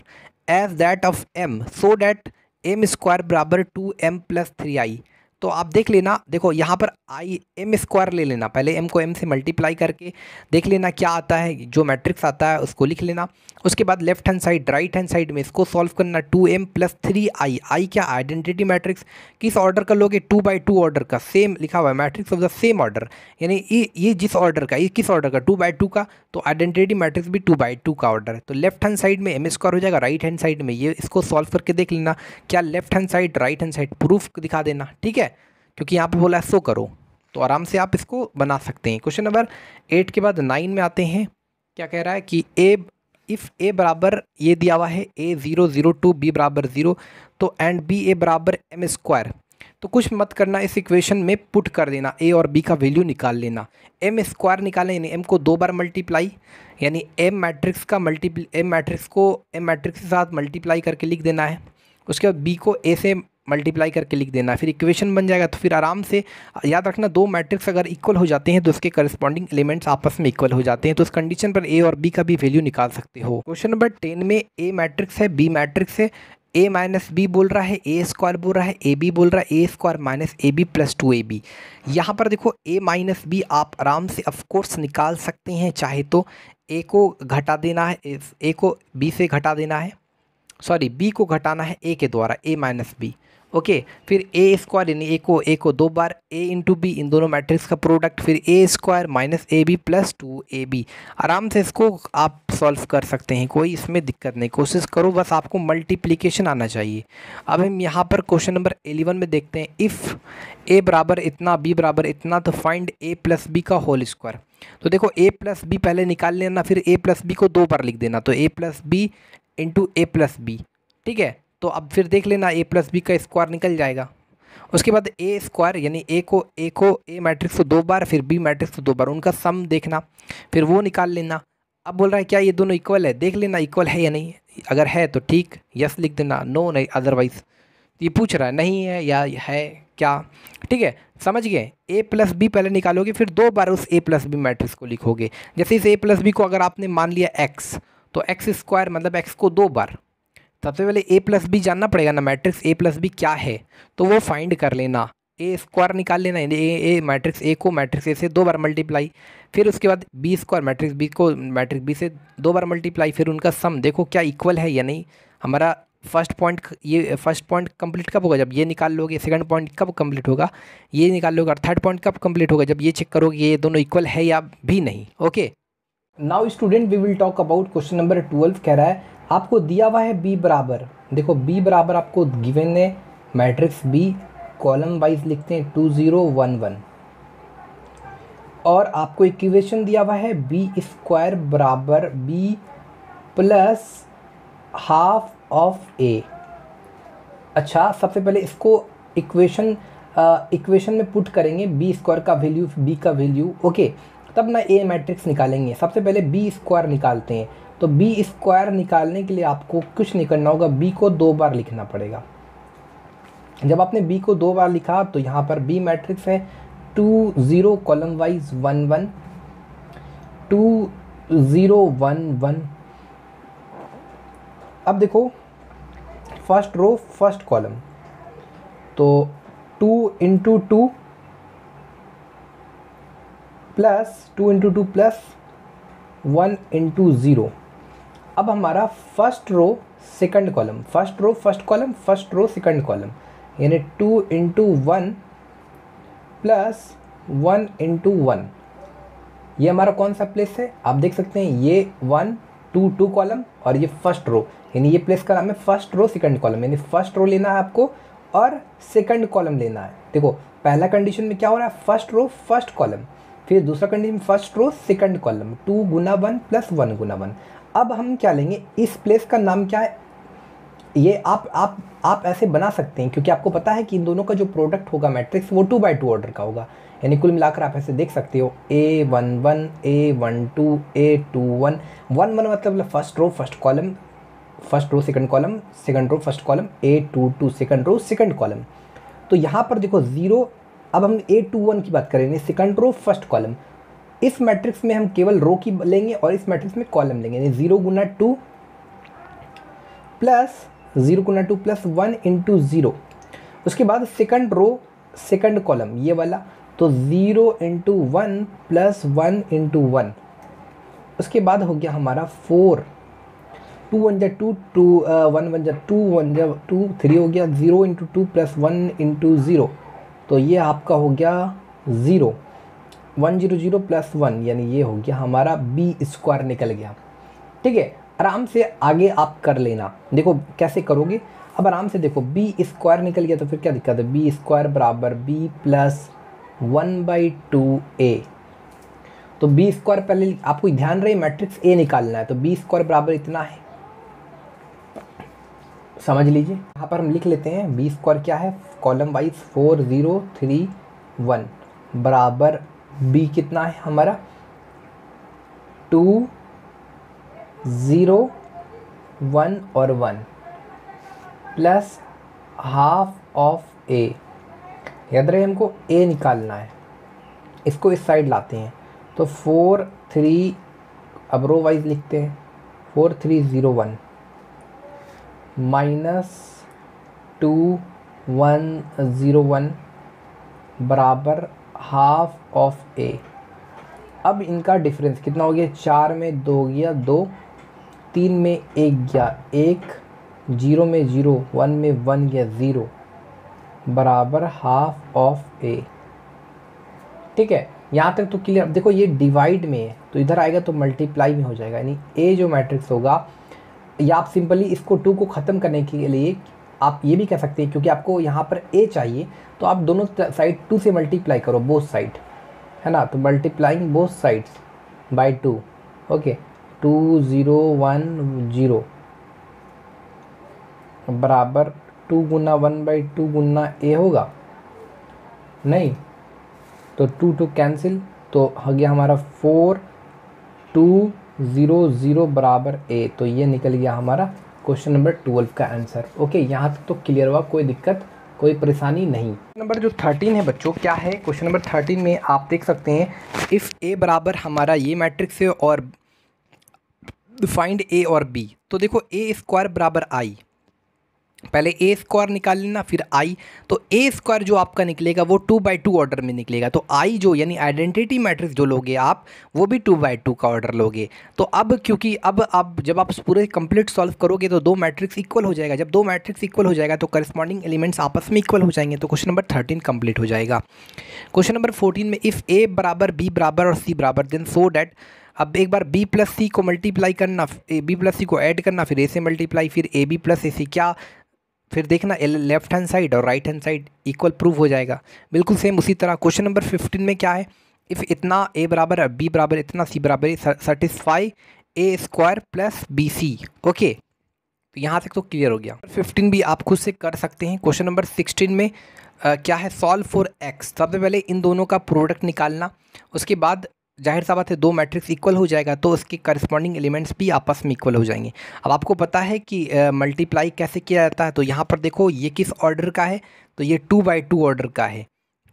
as that of m, so that m square बराबर 2m + 3i। तो आप देख लेना, देखो यहाँ पर आई एम स्क्वायर ले लेना, पहले एम को एम से मल्टीप्लाई करके देख लेना क्या आता है, जो मैट्रिक्स आता है उसको लिख लेना। उसके बाद left hand side right hand side में इसको सॉल्व करना, 2m प्लस 3i, आई क्या आइडेंटिटी मैट्रिक्स, किस ऑर्डर का लोगे, 2x2 ऑर्डर का, सेम लिखा हुआ है matrix of the same order, यानी ये जिस ऑर्डर का, ये किस ऑर्डर का, 2x2 का, तो आइडेंटिटी मैट्रिक्स भी 2x2 का ऑर्डर है। तो लेफ्ट हैंड साइड में एम स्क्वायर हो जाएगा, राइट हैंड साइड में ये, इसको सॉल्व करके देख लेना क्या left hand side right hand side proof दिखा देना, ठीक है, क्योंकि यहाँ पे बोला है सो करो, तो आराम से आप इसको बना सकते हैं। क्वेश्चन नंबर 8 के बाद 9 में आते हैं। क्या कह रहा है कि इफ़ ए बराबर ये दिया हुआ है a0 0 2 b बराबर 0, तो एंड बी ए बराबर एम स्क्वायर, तो कुछ मत करना, इस इक्वेशन में पुट कर देना, ए और बी का वैल्यू निकाल लेना। एम स्क्वायर निकालना यानी एम को 2 बार मल्टीप्लाई, यानी एम मैट्रिक्स को एम मैट्रिक्स के साथ मल्टीप्लाई करके लिख देना है। उसके बाद बी को ए से मल्टीप्लाई करके लिख देना, फिर इक्वेशन बन जाएगा। तो फिर आराम से याद रखना, दो मैट्रिक्स अगर इक्वल हो जाते हैं तो उसके करस्पॉन्डिंग एलिमेंट्स आपस में इक्वल हो जाते हैं, तो उस कंडीशन पर ए और बी का भी वैल्यू निकाल सकते हो। क्वेश्चन नंबर 10 में ए मैट्रिक्स है, बी मैट्रिक्स है, ए माइनस बी बोल रहा है, ए स्क्वायर बोल रहा है, ए बी बोल रहा है, A square minus A B plus 2ab। यहाँ पर देखो ए माइनस बी आप आराम से ऑफकोर्स निकाल सकते हैं, चाहे तो ए को घटा देना है, ए को बी से घटा देना है, सॉरी बी को घटाना है ए के द्वारा, ए माइनस बी, ओके। फिर ए स्क्वायर यानी ए को 2 बार, ए इंटू बी, इन दोनों मैट्रिक्स का प्रोडक्ट, फिर A square minus A B plus 2ab। आराम से इसको आप सॉल्व कर सकते हैं, कोई इसमें दिक्कत नहीं, कोशिश करो, बस आपको मल्टीप्लिकेशन आना चाहिए। अब हम यहाँ पर क्वेश्चन नंबर 11 में देखते हैं, इफ़ ए बराबर इतना बी बराबर इतना, तो फाइंड ए प्लस बी का होल स्क्वायर। तो देखो ए प्लस बी पहले निकाल लेना, फिर ए प्लस बी को 2 बार लिख देना, तो ए प्लस बी इंटू ए प्लस बी, ठीक है। तो अब फिर देख लेना ए प्लस बी का स्क्वायर निकल जाएगा। उसके बाद ए स्क्वायर यानी ए ए मैट्रिक्स को 2 बार, फिर बी मैट्रिक्स को 2 बार, उनका सम देखना, फिर वो निकाल लेना। अब बोल रहा है क्या ये दोनों इक्वल है, देख लेना इक्वल है या नहीं, अगर है तो ठीक यस लिख देना, नो नहीं अदरवाइज। ये पूछ रहा है नहीं है या है क्या, ठीक है, समझ गए। ए प्लस बी पहले निकालोगे, फिर 2 बार उस ए प्लस बी मैट्रिक्स को लिखोगे। जैसे इस ए प्लस बी को अगर आपने मान लिया एक्स, तो एक्स स्क्वायर मतलब एक्स को 2 बार, सबसे पहले ए प्लस बी जानना पड़ेगा ना, मैट्रिक्स ए प्लस बी क्या है, तो वो फाइंड कर लेना, ए स्क्वायर निकाल लेना, ए मैट्रिक्स ए को मैट्रिक्स ए से 2 बार मल्टीप्लाई, फिर उसके बाद बी स्क्वायर मैट्रिक्स बी को मैट्रिक्स बी से 2 बार मल्टीप्लाई, फिर उनका सम देखो क्या इक्वल है या नहीं। हमारा फर्स्ट पॉइंट कंप्लीट कब होगा, जब ये निकाल लोगे। सेकंड पॉइंट कब कंप्लीट होगा, ये निकाल लोगे। और थर्ड पॉइंट कब कंप्लीट होगा, जब ये चेक करोगे ये दोनों इक्वल है या भी नहीं, okay. Now student we will talk about question number 12। कह रहा है आपको दिया हुआ है बी बराबर, देखो बी बराबर आपको गिवन है, मैट्रिक्स बी कॉलम वाइज लिखते हैं 2 0 1 1, और आपको इक्वेशन दिया हुआ है बी स्क्वायर बराबर बी प्लस हाफ ऑफ ए। अच्छा, सबसे पहले इसको इक्वेशन में पुट करेंगे, बी स्क्वायर का वैल्यू, बी का वैल्यू, ओके, तब ना ए मैट्रिक्स निकालेंगे। सबसे पहले बी स्क्वायर निकालते हैं, तो बी स्क्वायर निकालने के लिए आपको कुछ नहीं करना होगा, बी को 2 बार लिखना पड़ेगा। जब आपने बी को 2 बार लिखा, तो यहाँ पर बी मैट्रिक्स है 2 0 कॉलम वाइज 1 1 2 0 1 1। अब देखो फर्स्ट रो फर्स्ट कॉलम, तो 2 into 2 plus 2 into 2 plus 1 into 0। अब हमारा first row second column, first row first column, first row second column, यानी 2 इंटू 1 प्लस 1 इंटू 1। ये हमारा कौन सा प्लेस है, आप देख सकते हैं, ये 1 2 2 कॉलम, और ये फर्स्ट रो, यानी ये प्लेस का नाम है फर्स्ट रो सेकंड कॉलम, यानी फर्स्ट रो लेना है आपको और सेकंड कॉलम लेना है। देखो पहला कंडीशन में क्या हो रहा है, फर्स्ट रो फर्स्ट कॉलम, फिर दूसरा condition first row second column, 2 गुना 1 प्लस 1 गुना 1। अब हम क्या लेंगे, इस प्लेस का नाम क्या है, ये आप ऐसे बना सकते हैं, क्योंकि आपको पता है कि इन दोनों का जो प्रोडक्ट होगा मैट्रिक्स वो 2 बाई 2 ऑर्डर का होगा, यानी कुल मिलाकर आप ऐसे देख सकते हो A11 A12 A21 1 1 मतलब first row first column, first row second column, second row first column, A22 second row second column. तो यहाँ पर देखो 0, अब हम A21 की बात करेंगे, सेकंड रो फर्स्ट कॉलम। इस मैट्रिक्स में हम केवल रो की लेंगे और इस मैट्रिक्स में कॉलम लेंगे, यानी 0 गुना 2 प्लस 0 गुना 2 प्लस 1 इंटू 0। उसके बाद सेकंड रो सेकंड कॉलम ये वाला, तो 0 इंटू 1 प्लस 1 इंटू 1। उसके बाद हो गया हमारा 4, 2 1 जा 2, 1 1 जा 2, 1 जा 2, 3 हो गया 0 इंटू 2 प्लस 1 इंटू 0, तो ये आपका हो गया 0, 1 0 0 प्लस 1, यानी ये हो गया हमारा बी स्क्वायर निकल गया। ठीक है, आराम से आगे आप कर लेना। देखो कैसे करोगे, अब आराम से देखो, बी स्क्वायर निकल गया तो फिर क्या दिक्कत है, बी स्क्वायर बराबर बी प्लस 1/2a। तो बी स्क्वायर पहले आपको ध्यान रहे मैट्रिक्स ए निकालना है, तो बी स्क्वायर बराबर इतना है, समझ लीजिए। यहाँ पर हम लिख लेते हैं बी स्क्वायर क्या है, कॉलम वाइज 4 0 3 1 बराबर बी कितना है हमारा 2 0 1 और 1 प्लस हाफ ऑफ ए। याद रहे हमको ए निकालना है, इसको इस साइड लाते हैं, तो 4 3, अब रो वाइज लिखते हैं, 4 3 0 1 माइनस 2 1 0 1 बराबर हाफ ऑफ ए। अब इनका डिफरेंस कितना हो गया, 4 में 2 गया 2, 3 में 1 गया 1, 0 में 0, 1 में 1 गया 0 बराबर हाफ ऑफ ए। ठीक है, यहाँ तक तो क्लियर। देखो ये डिवाइड में है तो इधर आएगा तो मल्टीप्लाई में हो जाएगा, यानी ए जो मैट्रिक्स होगा, या आप सिंपली इसको 2 को ख़त्म करने के लिए आप ये भी कह सकते हैं, क्योंकि आपको यहाँ पर ए चाहिए तो आप दोनों साइड 2 से मल्टीप्लाई करो, बोथ साइड, है ना। तो multiplying both sides by 2, okay, 2 0 1 0 बराबर 2 गुना 1/2 गुना ए होगा, नहीं तो 2 2 कैंसिल, तो हो गया हमारा 4 2 0 0 बराबर ए। तो ये निकल गया हमारा क्वेश्चन नंबर 12 का आंसर। ओके, यहाँ तक तो क्लियर हुआ, कोई दिक्कत कोई परेशानी नहीं। नंबर जो 13 है बच्चों, क्या है क्वेश्चन नंबर 13 में आप देख सकते हैं, इफ़ ए बराबर हमारा ये मैट्रिक्स है और फाइंड ए और बी। तो देखो ए स्क्वायर बराबर आई, पहले ए स्क्वायर निकाल लेना फिर आई, तो ए स्क्वायर जो आपका निकलेगा वो 2/2 ऑर्डर में निकलेगा। तो आई जो यानी आइडेंटिटी मैट्रिक्स जो लोगे आप, वो भी 2/2 का ऑर्डर लोगे। तो अब क्योंकि अब जब आप पूरे कंप्लीट सॉल्व करोगे तो 2 मैट्रिक्स इक्वल हो जाएगा, जब 2 मैट्रिक्स इक्वल हो जाएगा तो करस्पॉन्डिंग एलिमेंट्स आपस में इक्वल हो जाएंगे, तो क्वेश्चन नंबर 13 कंप्लीट हो जाएगा। क्वेश्चन नंबर 14 में इफ़ ए बराबर बी बराबर और सी बराबर, देन सो डैट, अब एक बार बी प्लस सी को मल्टीप्लाई करना, बी प्लस सी को ऐड करना, फिर ए से मल्टीप्लाई, फिर ए बी प्लस ए सी, क्या फिर देखना लेफ्ट हैंड साइड और right hand side equal prove हो जाएगा। बिल्कुल सेम उसी तरह क्वेश्चन नंबर 15 में क्या है, इफ़ इतना ए बराबर बी बराबर इतना सी बराबर satisfy A square plus B C. Okay, तो यहाँ तक तो क्लियर हो गया। 15 भी आप खुद से कर सकते हैं। क्वेश्चन नंबर 16 में क्या है, सॉल्व फॉर एक्स। सबसे पहले इन दोनों का प्रोडक्ट निकालना, उसके बाद जाहिर सा बात है 2 मैट्रिक्स इक्वल हो जाएगा तो उसके करस्पॉन्डिंग एलिमेंट्स भी आपस में इक्वल हो जाएंगे। अब आपको पता है कि मल्टीप्लाई कैसे किया जाता है, तो यहाँ पर देखो ये किस ऑर्डर का है, तो ये 2/2 ऑर्डर का है,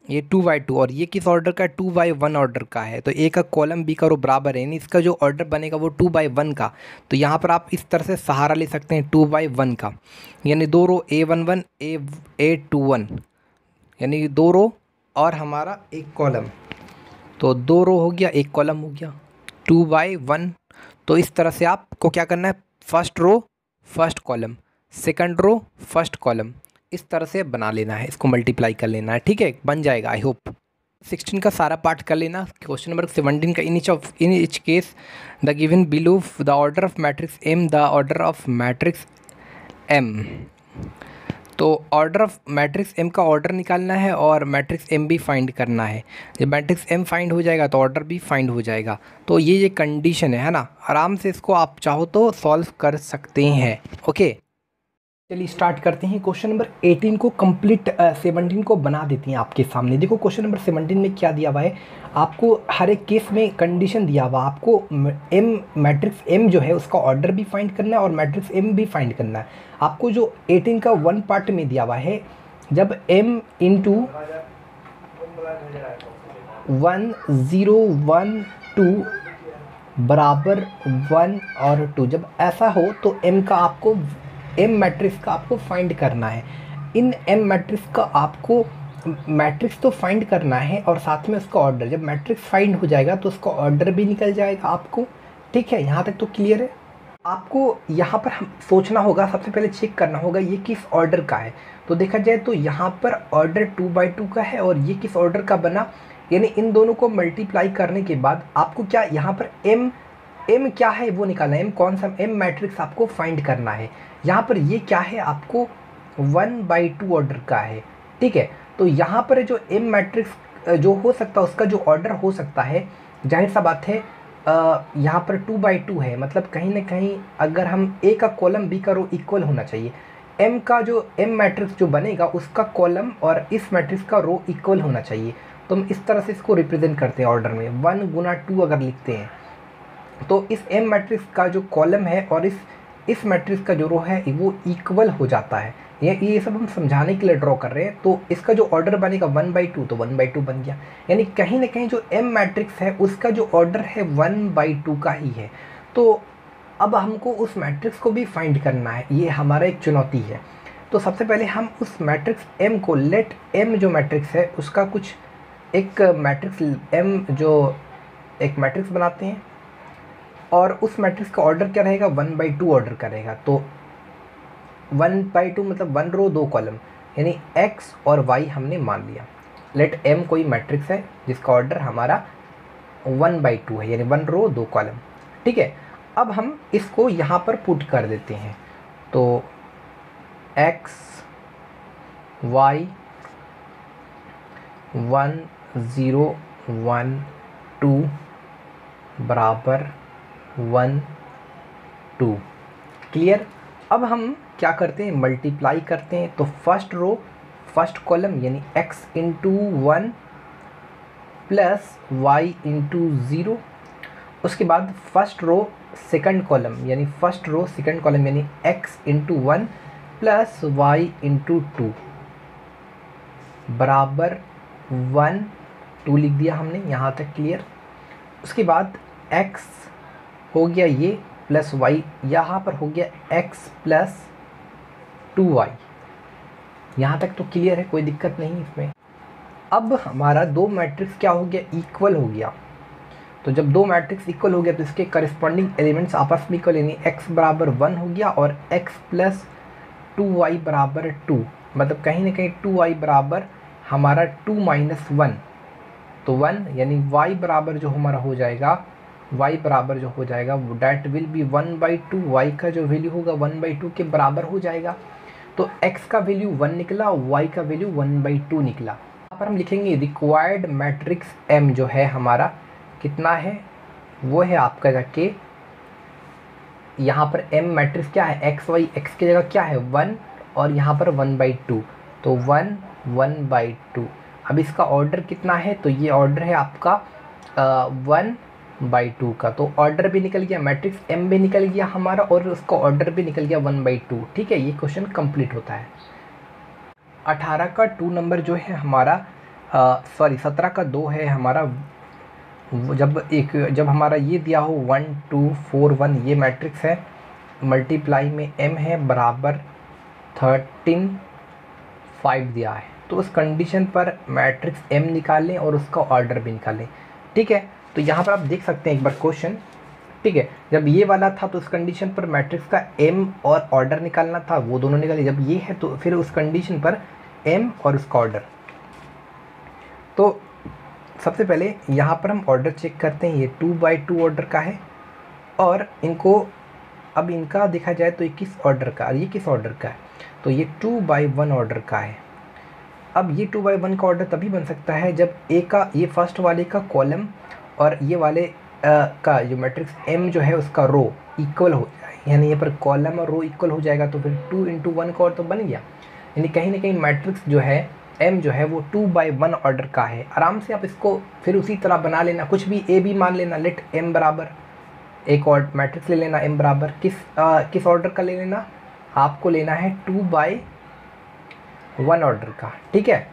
ये 2/2, और ये किस ऑर्डर का है, 2/1 ऑर्डर का है। तो ए का कॉलम बी का रो बराबर है, यानी इसका जो ऑर्डर बनेगा वो 2/1 का। तो यहाँ पर आप इस तरह से सहारा ले सकते हैं 2/1 का, यानी 2 रो A11 A21, यानी 2 रो और हमारा एक कॉलम, तो 2 रो हो गया, एक कॉलम हो गया, 2/1। तो इस तरह से आपको क्या करना है, first row first column, second row first column, इस तरह से बना लेना है, इसको मल्टीप्लाई कर लेना है। ठीक है, बन जाएगा। आई होप 16 का सारा पार्ट कर लेना। क्वेश्चन नंबर 17 का, in each case the given below the order of matrix M, the order of matrix M. तो ऑर्डर ऑफ मैट्रिक्स एम का ऑर्डर निकालना है और मैट्रिक्स एम भी फाइंड करना है। जब मैट्रिक्स एम फाइंड हो जाएगा तो ऑर्डर भी फाइंड हो जाएगा। तो ये कंडीशन है ना, आराम से इसको आप चाहो तो सॉल्व कर सकते हैं। ओके, चलिए स्टार्ट करते हैं। क्वेश्चन नंबर 18 को कंप्लीट 17 को बना देते हैं आपके सामने। देखो क्वेश्चन नंबर 17 में क्या दिया हुआ है, आपको हर एक केस में कंडीशन दिया हुआ, आपको एम मैट्रिक्स एम जो है उसका ऑर्डर भी फाइंड करना है और मैट्रिक्स एम भी फाइंड करना है। आपको जो 18 का 1 पार्ट में दिया हुआ है, जब m इंटू 1 0 1 2 बराबर 1 और 2, जब ऐसा हो तो m का आपको एम मैट्रिक्स का आपको फाइंड करना है। इन एम मैट्रिक्स का आपको मैट्रिक्स तो फाइंड करना है और साथ में उसका ऑर्डर। जब मैट्रिक्स फाइंड हो जाएगा तो उसका ऑर्डर भी निकल जाएगा आपको। ठीक है, यहाँ तक तो क्लियर है। आपको यहाँ पर हम सोचना होगा, सबसे पहले चेक करना होगा ये किस ऑर्डर का है। तो देखा जाए तो यहाँ पर ऑर्डर 2/2 का है और ये किस ऑर्डर का बना, यानी इन दोनों को मल्टीप्लाई करने के बाद आपको क्या यहाँ पर एम क्या है वो निकालना है। एम कौन सा, एम मैट्रिक्स आपको फाइंड करना है। यहाँ पर ये क्या है, आपको 1/2 ऑर्डर का है। ठीक है, तो यहाँ पर जो एम मैट्रिक्स जो हो सकता है उसका जो ऑर्डर हो सकता है, जाहिर सा बात है यहाँ पर 2/2 है, मतलब कहीं ना कहीं अगर हम ए का कॉलम बी का रो इक्वल होना चाहिए। एम का जो एम मैट्रिक्स जो बनेगा उसका कॉलम और इस मैट्रिक्स का रो इक्वल होना चाहिए। तो हम इस तरह से इसको रिप्रेजेंट करते हैं ऑर्डर में, 1 गुना 2 अगर लिखते हैं तो इस एम मैट्रिक्स का जो कॉलम है और इस मैट्रिक्स का जो रो है वो इक्वल हो जाता है। ये सब हम समझाने के लिए ड्रॉ कर रहे हैं। तो इसका जो ऑर्डर बनेगा 1/2, तो 1/2 बन गया, यानी कहीं ना कहीं जो एम मैट्रिक्स है उसका जो ऑर्डर है 1/2 का ही है। तो अब हमको उस मैट्रिक्स को भी फाइंड करना है, ये हमारा एक चुनौती है। तो सबसे पहले हम उस मैट्रिक्स एम को, लेट एम जो मैट्रिक्स है उसका कुछ एक मैट्रिक्स एम जो एक मैट्रिक्स बनाते हैं और उस मैट्रिक्स का ऑर्डर क्या रहेगा, 1/2 ऑर्डर का रहेगा। तो 1/2 मतलब 1 रो 2 कॉलम, यानी x और y हमने मान लिया। लेट m कोई मैट्रिक्स है जिसका ऑर्डर हमारा 1/2 है, यानी 1 रो 2 कॉलम। ठीक है, अब हम इसको यहाँ पर पुट कर देते हैं। तो x y 1 0 1 2 बराबर 1 2। क्लियर। अब हम क्या करते हैं, मल्टीप्लाई करते हैं। तो फर्स्ट रो फर्स्ट कॉलम यानी x into 1 plus y into 0। उसके बाद फर्स्ट रो सेकंड कॉलम यानी फर्स्ट रो सेकंड कॉलम यानी x into 1 plus y into 2 बराबर 1 2 लिख दिया हमने, यहाँ तक क्लियर। उसके बाद x हो गया ये प्लस वाई, यहाँ पर हो गया x प्लस 2y। यहाँ तक तो क्लियर है, कोई दिक्कत नहीं इसमें। अब हमारा दो मैट्रिक्स क्या हो गया, इक्वल हो गया। तो जब दो मैट्रिक्स इक्वल हो गया तो इसके करस्पॉन्डिंग एलिमेंट्स आपस में इक्वल, यानी x बराबर 1 हो गया और x प्लस 2y बराबर 2, मतलब कहीं ना कहीं 2y बराबर हमारा 2 माइनस 1, तो 1, यानी y बराबर जो हमारा हो जाएगा, y बराबर जो हो जाएगा वो डैट विल बी 1/2। y का जो वैल्यू होगा 1/2 के बराबर हो जाएगा। तो x का वैल्यू 1 निकला, y का वैल्यू 1/2 निकला। यहाँ पर हम लिखेंगे रिक्वायर्ड मैट्रिक्स m जो है हमारा कितना है, वो है आपका जाके यहाँ पर m मैट्रिक्स क्या है, x y, x की जगह क्या है 1 और यहाँ पर 1/2, तो 1 1/2। अब इसका ऑर्डर कितना है, तो ये ऑर्डर है आपका 1/2 का। तो ऑर्डर भी निकल गया, मैट्रिक्स m भी निकल गया हमारा और उसका ऑर्डर भी निकल गया 1/2। ठीक है, ये क्वेश्चन कंप्लीट होता है। 18 का 2 नंबर जो है हमारा, सॉरी 17 का 2 है हमारा। जब हमारा ये दिया हो 1 2 4 1 ये मैट्रिक्स है, मल्टीप्लाई में m है बराबर 13 5 दिया है, तो उस कंडीशन पर मैट्रिक्स m निकालें और उसका ऑर्डर भी निकालें। ठीक है, तो यहाँ पर आप देख सकते हैं एक बार क्वेश्चन। ठीक है, जब ये वाला था तो उस कंडीशन पर मैट्रिक्स का m और ऑर्डर निकालना था, वो दोनों निकाले। जब ये है तो फिर उस कंडीशन पर m और उसका ऑर्डर। तो सबसे पहले यहाँ पर हम ऑर्डर चेक करते हैं, ये 2/2 ऑर्डर का है और इनको अब इनका देखा जाए तो ये किस ऑर्डर का और ये किस ऑर्डर का है, तो ये 2/1 ऑर्डर का है। अब ये 2/1 का ऑर्डर तभी बन सकता है जब ए का, ये फर्स्ट वाले का कॉलम और ये वाले का जो मैट्रिक्स m जो है उसका रो इक्वल हो जाए, यानी ये पर कॉलम और रो इक्वल हो जाएगा तो फिर 2 इंटू 1 का ऑर्डर तो बन गया। यानी कहीं ना कहीं मैट्रिक्स जो है m जो है वो 2/1 ऑर्डर का है। आराम से आप इसको फिर उसी तरह बना लेना, कुछ भी a भी मान लेना। लेट m बराबर एक और मैट्रिक्स ले लेना, m बराबर किस ऑर्डर का ले लेना, आपको लेना है 2/1 ऑर्डर का। ठीक है,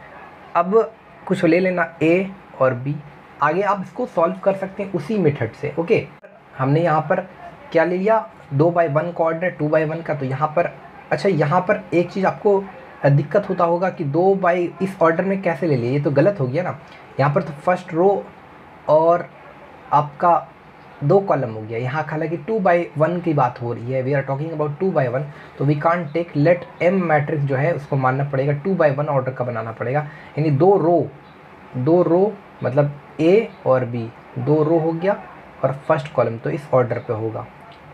अब कुछ ले लेना a और b। आगे आप इसको सॉल्व कर सकते हैं उसी मेथड से। ओके, हमने यहाँ पर क्या ले लिया, 2/1 का ऑर्डर 2/1 का। तो यहाँ पर अच्छा, यहाँ पर एक चीज़ आपको दिक्कत होता होगा कि 2 बाई इस ऑर्डर में कैसे ले लिए, ये तो गलत हो गया ना। यहाँ पर तो फर्स्ट रो और आपका 2 कॉलम हो गया, यहाँ हालांकि 2/1 की बात हो रही है, वी आर टॉकिंग अबाउट 2/1, तो we can't take let M matrix जो है उसको मानना पड़ेगा 2/1 ऑर्डर का बनाना पड़ेगा, यानी 2 रो मतलब ए और बी, 2 रो हो गया और फर्स्ट कॉलम तो इस ऑर्डर पे होगा।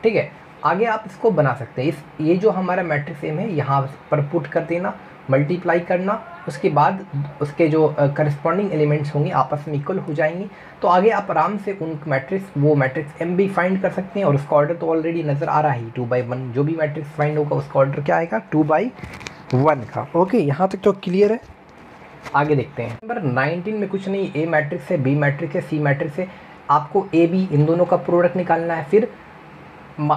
ठीक है, आगे आप इसको बना सकते हैं, ये जो हमारा मैट्रिक्स एम है यहाँ पर पुट कर देना, मल्टीप्लाई करना, उसके बाद उसके जो करस्पॉन्डिंग एलिमेंट्स होंगे आपस में इक्वल हो जाएंगे, तो आगे आप आराम से उन मैट्रिक्स एम भी फाइंड कर सकते हैं। और उसका ऑर्डर तो ऑलरेडी नज़र आ रहा है 2/1, जो भी मैट्रिक्स फाइंड होगा उसका ऑर्डर क्या आएगा 2/1 का। ओके, यहाँ तक तो क्लियर है। आगे देखते हैं नंबर 19 में कुछ नहीं, ए मैट्रिक्स है, बी मैट्रिक्स है, सी मैट्रिक्स है, आपको ए बी इन दोनों का प्रोडक्ट निकालना है, फिर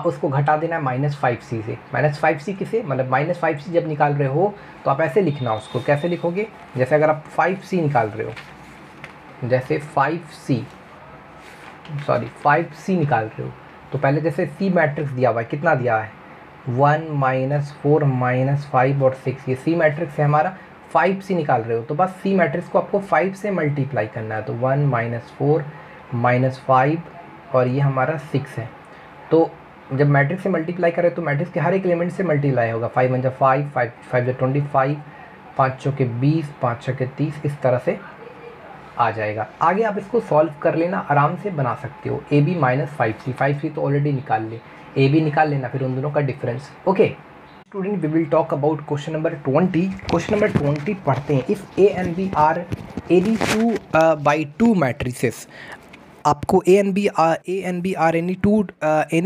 उसको घटा देना है -5c से। -5c किसे, मतलब -5c जब निकाल रहे हो तो आप ऐसे लिखना, उसको कैसे लिखोगे, जैसे अगर आप 5c निकाल रहे हो, जैसे 5c निकाल रहे हो, तो पहले जैसे c मैट्रिक्स दिया हुआ है, कितना दिया है 1 -4 -5 और 6, ये c मैट्रिक्स है हमारा। 5c निकाल रहे हो तो बस c मैट्रिक्स को आपको 5 से मल्टीप्लाई करना है, तो 1 -4 -5 और ये हमारा 6 है। तो जब मैट्रिक्स से मल्टीप्लाई करें तो मैट्रिक्स के हर एक एलिमेंट से मल्टीप्लाई होगा, 5 1 5, 5 25, 5 चौके 20, 5 छके 30, इस तरह से आ जाएगा। आगे आप इसको सॉल्व कर लेना, आराम से बना सकते हो। ए बी -5c तो ऑलरेडी निकाल ले, ए बी निकाल लेना, फिर उन दोनों का difference. Okay student, we will talk about question number 20। Question number 20 पढ़ते हैं। If A and B are any 2/2 matrices, आपको A and B are any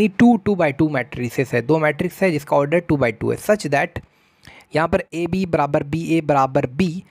two 2/2 matrices है, 2 मैट्रिक्स है जिसका ऑर्डर 2/2 है, सच दैट यहाँ पर ए बी बराबर बी ए बराबर B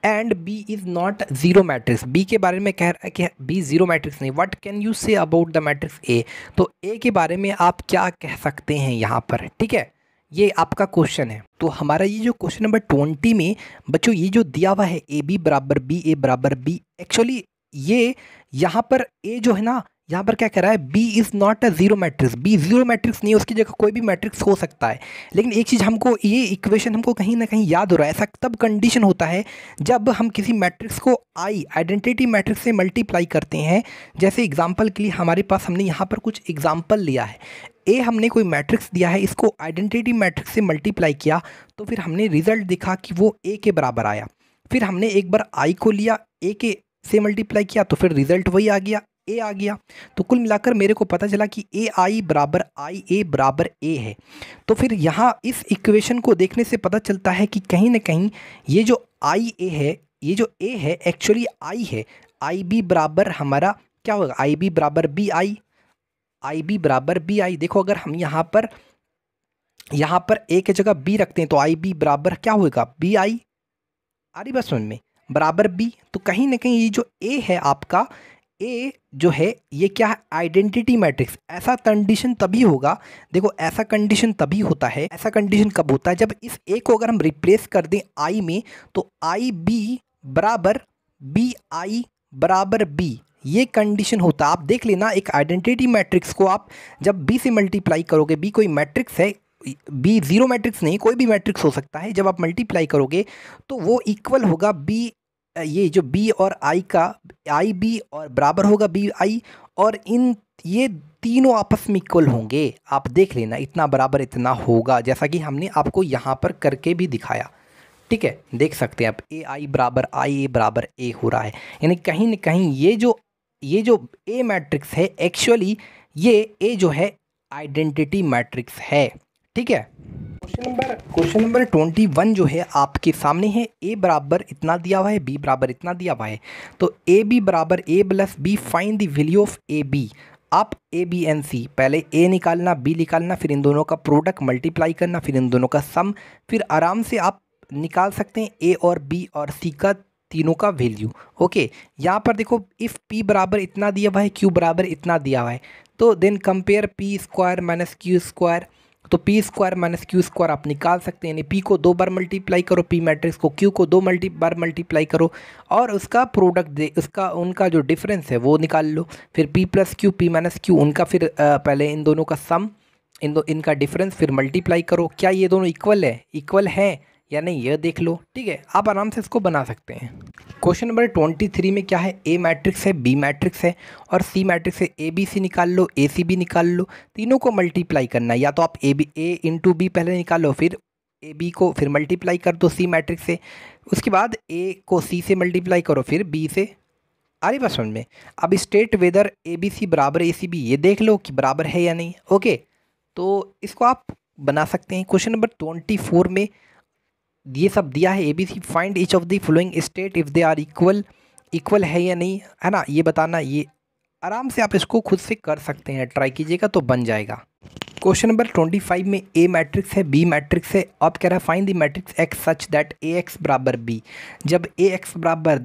and B is not zero matrix. B के बारे में कह रहा है कि बी ज़ीरो मैट्रिक्स नहीं। What can you say about the matrix A, तो ए के बारे में आप क्या कह सकते हैं यहाँ पर, ठीक है, ये आपका क्वेश्चन है। तो हमारा ये जो क्वेश्चन नंबर 20 में बच्चों ये जो दिया हुआ है ए बी बराबर बी ए बराबर बी, एक्चुअली ये यहाँ पर ए जो है ना, यहाँ पर क्या कह रहा है, B is not a zero matrix, B zero matrix नहीं है, उसकी जगह कोई भी मैट्रिक्स हो सकता है। लेकिन एक चीज़ हमको, ये इक्वेशन हमको कहीं ना कहीं याद हो रहा है, ऐसा तब कंडीशन होता है जब हम किसी मैट्रिक्स को आइडेंटिटी मैट्रिक्स से मल्टीप्लाई करते हैं। जैसे एग्जांपल के लिए हमारे पास, हमने यहाँ पर कुछ एग्जांपल लिया है, ए हमने कोई मैट्रिक्स दिया है, इसको आइडेंटिटी मैट्रिक्स से मल्टीप्लाई किया तो फिर हमने रिजल्ट देखा कि वो ए के बराबर आया। फिर हमने एक बार आई को लिया, ए के से मल्टीप्लाई किया तो फिर रिजल्ट वही आ गया, ए आ गया। तो कुल मिलाकर मेरे को पता चला कि ए आई बराबर आई ए बराबर ए है। तो फिर यहाँ इस इक्वेशन को देखने से पता चलता है कि कहीं ना कहीं ये जो आई ए है, ये जो ए है एक्चुअली आई है। आई बी बराबर हमारा क्या होगा, आई बी बराबर बी आई, आई बी बराबर बी आई। देखो अगर हम यहाँ पर ए के जगह बी रखते हैं तो आई बी बराबर क्या होगा, बी आई, आ रही बात समझ में, बराबर बी। तो कहीं ना कहीं ये जो ए है आपका, ए जो है ये क्या है, आइडेंटिटी मैट्रिक्स। ऐसा कंडीशन तभी होगा, देखो ऐसा कंडीशन तभी होता है, ऐसा कंडीशन कब होता है, जब इस ए को अगर हम रिप्लेस कर दें आई में, तो आई बी बराबर बी आई बराबर बी, ये कंडीशन होता है। आप देख लेना, एक आइडेंटिटी मैट्रिक्स को आप जब बी से मल्टीप्लाई करोगे, बी कोई मैट्रिक्स है, बी जीरो मैट्रिक्स नहीं, कोई भी मैट्रिक्स हो सकता है, जब आप मल्टीप्लाई करोगे तो वो इक्वल होगा बी, ये जो बी और आई का, आई बी और बराबर होगा बी आई, और इन ये तीनों आपस में इक्वल होंगे। आप देख लेना, इतना बराबर इतना होगा, जैसा कि हमने आपको यहाँ पर करके भी दिखाया, ठीक है, देख सकते हैं आप, ए आई बराबर आई ए बराबर ए हो रहा है। यानी कहीं ना कहीं ये जो ए मैट्रिक्स है एक्चुअली ये ए जो है आइडेंटिटी मैट्रिक्स है, ठीक है। क्वेश्चन नंबर 21 जो है आपके सामने है, ए बराबर इतना दिया हुआ है, बी बराबर इतना दिया हुआ है, तो ए बी बराबर A plus B, find the value of A B. आप ए बी एन सी, पहले ए निकालना, बी निकालना, फिर इन दोनों का प्रोडक्ट मल्टीप्लाई करना, फिर इन दोनों का सम, फिर आराम से आप निकाल सकते हैं ए और बी और सी का तीनों का वैल्यू। ओके, यहाँ पर देखो, इफ़ पी बराबर इतना दिया हुआ है, क्यू बराबर इतना दिया हुआ है, तो then compare P square minus Q square, तो P square minus Q square आप निकाल सकते हैं। यानी पी को 2 बार मल्टीप्लाई करो, पी मैट्रिक्स को, क्यू को 2 बार मल्टीप्लाई करो और उसका प्रोडक्ट दे, उसका उनका जो डिफरेंस है वो निकाल लो। फिर P plus Q, P minus Q, उनका फिर पहले इन दोनों का सम, इनका डिफरेंस, फिर मल्टीप्लाई करो। क्या ये दोनों इक्वल है, इक्वल है, या नहीं ये देख लो। ठीक है, आप आराम से इसको बना सकते हैं। क्वेश्चन नंबर 23 में क्या है, ए मैट्रिक्स है, बी मैट्रिक्स है और सी मैट्रिक्स है। ए बी सी निकाल लो, ए सी बी निकाल लो, तीनों को मल्टीप्लाई करना है। या तो आप ए इंटू बी पहले निकालो, फिर ए बी को फिर मल्टीप्लाई कर दो सी मैट्रिक्स से, उसके बाद ए को सी से मल्टीप्लाई करो, फिर बी से। आ रही बात समझ में? अब state whether A B C बराबर ए सी बी, ये देख लो कि बराबर है या नहीं। ओके, तो इसको आप बना सकते हैं। क्वेश्चन नंबर 24 में ये सब दिया है, A B C, find each of the following state if they are equal, equal है या नहीं, है ना, ये बताना। ये आराम से आप इसको खुद से कर सकते हैं, ट्राई कीजिएगा तो बन जाएगा। क्वेश्चन नंबर 25 में ए मैट्रिक्स है, बी मैट्रिक्स है, अब कह रहा है find the matrix x such that A x बराबर बी। जब ए एक्स बराबर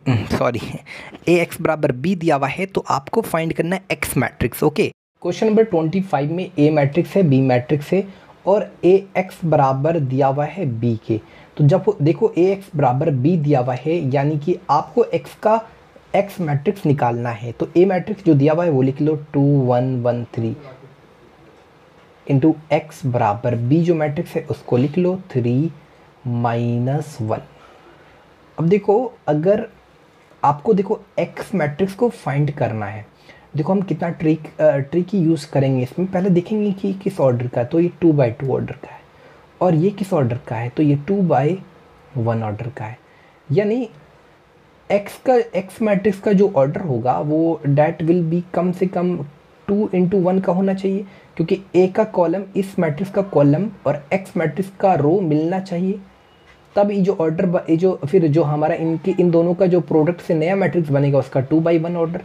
ए एक्स बराबर बी दिया हुआ है तो आपको फाइंड करना है x matrix. Okay, question number 25 में ए मैट्रिक्स है, बी मैट्रिक्स है और ए एक्स बराबर दिया हुआ है बी के। तो जब देखो ए एक्स बराबर बी दिया हुआ है, यानी कि आपको एक्स का एक्स मैट्रिक्स निकालना है। तो ए मैट्रिक्स जो दिया हुआ है वो लिख लो 2 1 1 3 इंटू एक्स बराबर बी जो मैट्रिक्स है उसको लिख लो 3 -1। अब देखो, अगर आपको देखो एक्स मैट्रिक्स को फाइंड करना है, देखो हम कितना ट्रिक यूज़ करेंगे इसमें। पहले देखेंगे कि किस ऑर्डर का है, तो ये 2/2 ऑर्डर का है, और ये किस ऑर्डर का है, तो ये 2/1 ऑर्डर का है। यानी एक्स मैट्रिक्स का जो ऑर्डर होगा वो डैट विल बी कम से कम 2 × 1 का होना चाहिए, क्योंकि ए का कॉलम इस मैट्रिक्स का कॉलम और एक्स मैट्रिक्स का रो मिलना चाहिए। तब ये जो ऑर्डर ये जो फिर जो हमारा इन दोनों का जो प्रोडक्ट से नया मैट्रिक्स बनेगा उसका 2/1 ऑर्डर।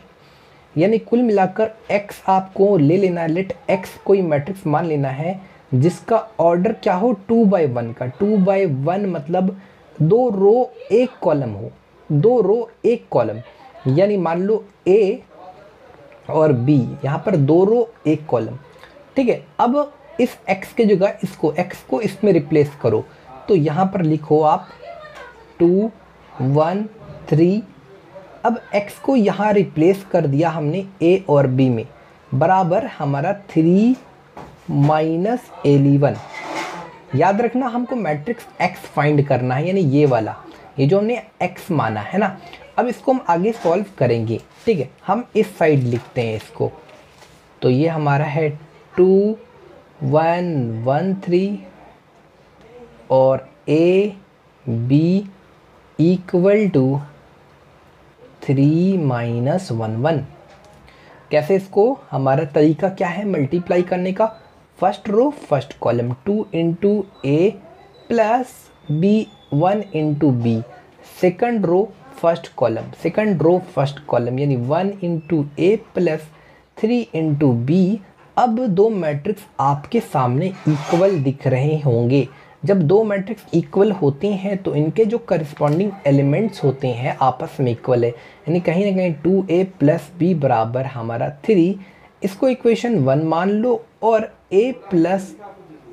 यानी कुल मिलाकर x आपको ले लेना है, लेट x कोई मैट्रिक्स मान लेना है जिसका ऑर्डर क्या हो 2/1 का। 2/1 मतलब 2 रो 1 कॉलम हो, 2 रो 1 कॉलम, यानी मान लो a और b, यहाँ पर 2 रो 1 कॉलम। ठीक है, अब इस x के जगह x को इसमें रिप्लेस करो, तो यहाँ पर लिखो आप 2 1 3। अब x को यहाँ रिप्लेस कर दिया हमने a और b में, बराबर हमारा 3 - 11। याद रखना हमको मैट्रिक्स x फाइंड करना है, यानी ये वाला, ये जो हमने x माना है ना। अब इसको हम आगे सॉल्व करेंगे। ठीक है, हम इस साइड लिखते हैं इसको, तो ये हमारा है 2 1 1 3 और a b इक्वल टू 3 - 1 1। कैसे इसको, हमारा तरीका क्या है मल्टीप्लाई करने का, first row first column 2 × a plus b 1 × b, second row first column यानी 1 × a प्लस 3 × b। अब दो मैट्रिक्स आपके सामने इक्वल दिख रहे होंगे। जब दो मैट्रिक्स इक्वल होते हैं तो इनके जो करस्पॉन्डिंग एलिमेंट्स होते हैं आपस में इक्वल है, यानी कहीं ना कहीं 2a + b बराबर हमारा 3। इसको इक्वेशन 1 मान लो और a +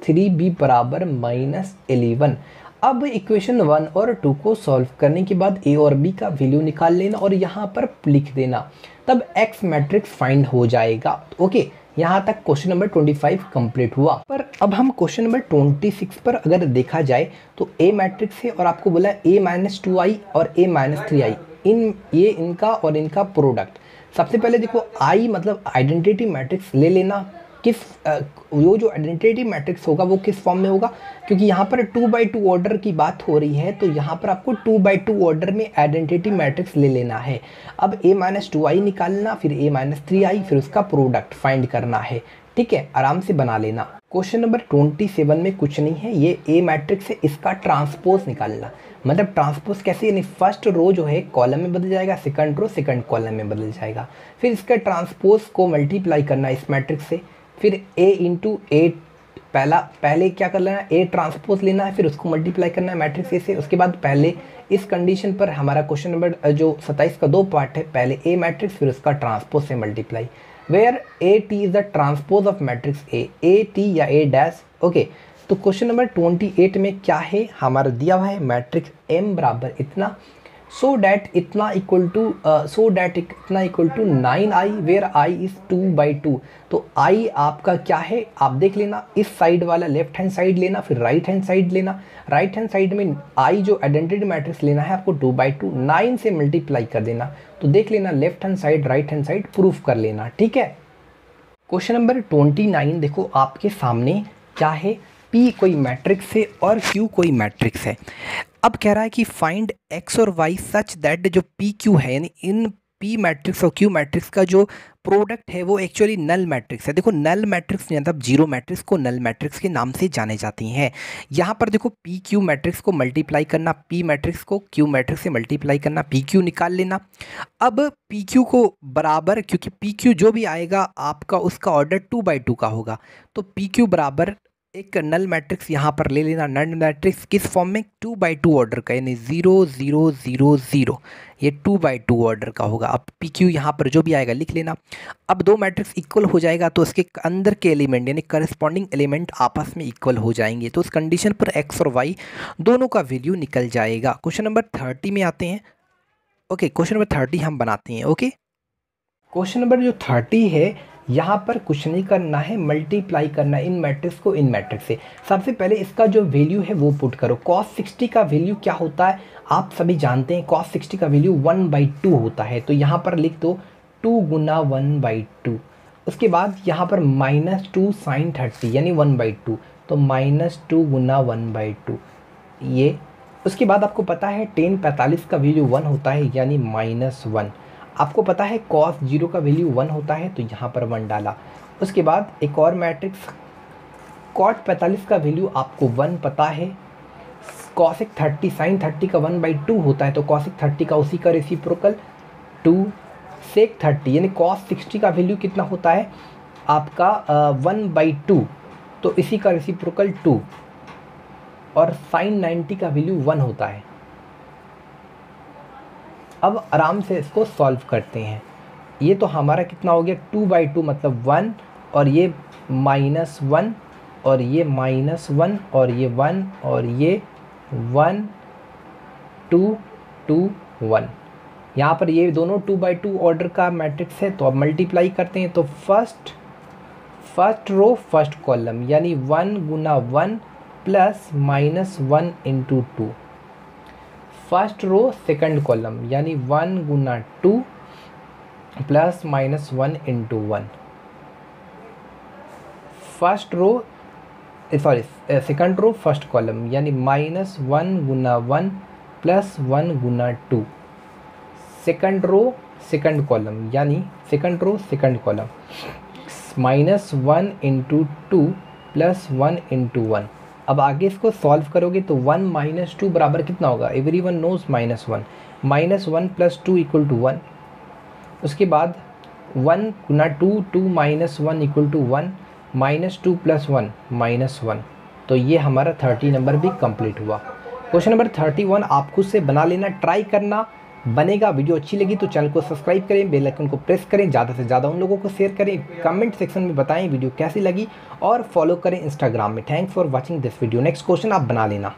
3b बराबर -11। अब इक्वेशन 1 और 2 को सॉल्व करने के बाद a और b का वैल्यू निकाल लेना और यहाँ पर लिख देना, तब x मैट्रिक्स फाइंड हो जाएगा। ओके, यहाँ तक क्वेश्चन नंबर 25 कंप्लीट हुआ। पर अब हम क्वेश्चन नंबर 26 पर अगर देखा जाए तो ए मैट्रिक्स है और आपको बोला a - 2i और a - 3i, इनका और इनका प्रोडक्ट। सबसे पहले देखो i मतलब आइडेंटिटी मैट्रिक्स ले लेना। वो जो आइडेंटिटी मैट्रिक्स होगा वो किस फॉर्म में होगा, क्योंकि यहाँ पर 2/2 ऑर्डर की बात हो रही है, तो यहाँ पर आपको 2/2 ऑर्डर में आइडेंटिटी मैट्रिक्स ले लेना है। अब a - 2i निकालना, फिर a - 3i, फिर उसका प्रोडक्ट फाइंड करना है। ठीक है, आराम से बना लेना। क्वेश्चन नंबर 27 में कुछ नहीं है, ये a मैट्रिक्स है, इसका ट्रांसपोज निकालना। मतलब ट्रांसपोज कैसे, यानी फर्स्ट रो जो है कॉलम में बदल जाएगा, सेकंड रो सेकंड कॉलम में बदल जाएगा, फिर इसका ट्रांसपोज को मल्टीप्लाई करना इस मैट्रिक्स से, फिर a × a पहले क्या कर लेना, a ट्रांसपोज लेना है, फिर उसको मल्टीप्लाई करना है मैट्रिक्स ए से। उसके बाद पहले इस कंडीशन पर हमारा क्वेश्चन नंबर जो 27 का 2 पार्ट है, पहले a मैट्रिक्स फिर उसका ट्रांसपोज से multiply, where AT is the transpose of matrix A T या A'। ओके, तो क्वेश्चन नंबर 28 में क्या है, हमारा दिया हुआ है मैट्रिक्स M बराबर इतना, सो डैट इतना equal to 9i where i is 2/2। तो i आपका क्या है आप देख लेना, इस साइड वाला लेफ्ट हैंड साइड लेना, फिर राइट हैंड साइड लेना। राइट हैंड साइड में i जो आइडेंटिटी मैट्रिक्स लेना है आपको 2/2 9 से मल्टीप्लाई कर देना। तो देख लेना left hand side right hand side proof कर लेना, ठीक है। क्वेश्चन नंबर 29 देखो आपके सामने क्या है, P कोई मैट्रिक्स है और Q कोई मैट्रिक्स है। अब कह रहा है कि फाइंड x और y सच दैट जो पी क्यू है, यानी इन P मैट्रिक्स और Q मैट्रिक्स का जो प्रोडक्ट है वो एक्चुअली नल मैट्रिक्स है। देखो नल मैट्रिक्स मतलब जीरो मैट्रिक्स को नल मैट्रिक्स के नाम से जाने जाती हैं। यहाँ पर देखो पी क्यू मैट्रिक्स को मल्टीप्लाई करना, P मैट्रिक्स को Q मैट्रिक्स से मल्टीप्लाई करना, पी क्यू निकाल लेना। अब पी क्यू को बराबर, क्योंकि पी क्यू जो भी आएगा आपका उसका ऑर्डर 2/2 का होगा, तो पी क्यू बराबर एक नल मैट्रिक्स यहाँ पर ले लेना। नल मैट्रिक्स किस फॉर्म में, 2/2 ऑर्डर का, यानी 0 0 0 0, ये 2/2 ऑर्डर का होगा। अब पी क्यू यहाँ पर जो भी आएगा लिख लेना। अब दो मैट्रिक्स इक्वल हो जाएगा तो उसके अंदर के एलिमेंट यानी करस्पॉन्डिंग एलिमेंट आपस में इक्वल हो जाएंगे, तो उस कंडीशन पर एक्स और वाई दोनों का वैल्यू निकल जाएगा। क्वेश्चन नंबर 30 में आते हैं। ओके, क्वेश्चन नंबर 30 हम बनाते हैं। ओके, क्वेश्चन नंबर जो 30 है यहाँ पर कुछ नहीं करना है, मल्टीप्लाई करना है इन मैट्रिक्स को इन मैट्रिक्स से। सबसे पहले इसका जो वैल्यू है वो पुट करो। cos 60 का वैल्यू क्या होता है आप सभी जानते हैं, cos 60 का वैल्यू 1/2 होता है। तो यहाँ पर लिख दो 2 गुना 1/2। उसके बाद यहाँ पर -2 sin 30 यानी 1/2, तो -2 गुना 1/2 ये। उसके बाद आपको पता है tan 45 का वैल्यू 1 होता है यानी -1। आपको पता है cos 0 का वैल्यू 1 होता है तो यहाँ पर 1 डाला। उसके बाद एक और मैट्रिक्स cot 45 का वैल्यू आपको 1 पता है। cosec 30 sin 30 का 1/2 होता है तो cosec 30 का उसी का रेसिप्रोकल 2। sec 30 यानी cos 60 का वैल्यू कितना होता है आपका 1/2, तो इसी का रेसिप्रोकल 2। और sin 90 का वैल्यू 1 होता है। अब आराम से इसको सॉल्व करते हैं। ये तो हमारा कितना हो गया 2/2 मतलब 1, और ये -1 और ये -1 और ये 1 और ये 1 2 2 1। यहाँ पर ये दोनों 2/2 ऑर्डर का मैट्रिक्स है तो अब मल्टीप्लाई करते हैं। तो फर्स्ट रो फर्स्ट कॉलम यानी 1 गुना 1 plus -1 into 2। First row second column यानी 1 गुना 2 plus -1 into 1। First row second row first column यानी -1 गुना 1 प्लस 1 गुना 2। सेकंड रो सेकंड कॉलम यानी second row second column -1 into 2 plus 1 into 1। अब आगे इसको सॉल्व करोगे तो 1 - 2 बराबर कितना होगा, everyone knows -1। -1 plus 2 equal to 1। उसके बाद 1 गुना 2 2 -1 इक्वल टू 1, -2 प्लस 1 -1। तो ये हमारा 30 नंबर भी कंप्लीट हुआ। क्वेश्चन नंबर 31 आप खुद से बना लेना, ट्राई करना, बनेगा। वीडियो अच्छी लगी तो चैनल को सब्सक्राइब करें, बेल आइकन को प्रेस करें, ज़्यादा से ज़्यादा उन लोगों को शेयर करें, कमेंट सेक्शन में बताएं वीडियो कैसी लगी, और फॉलो करें इंस्टाग्राम में। Thanks for watching this video. Next question आप बना लेना।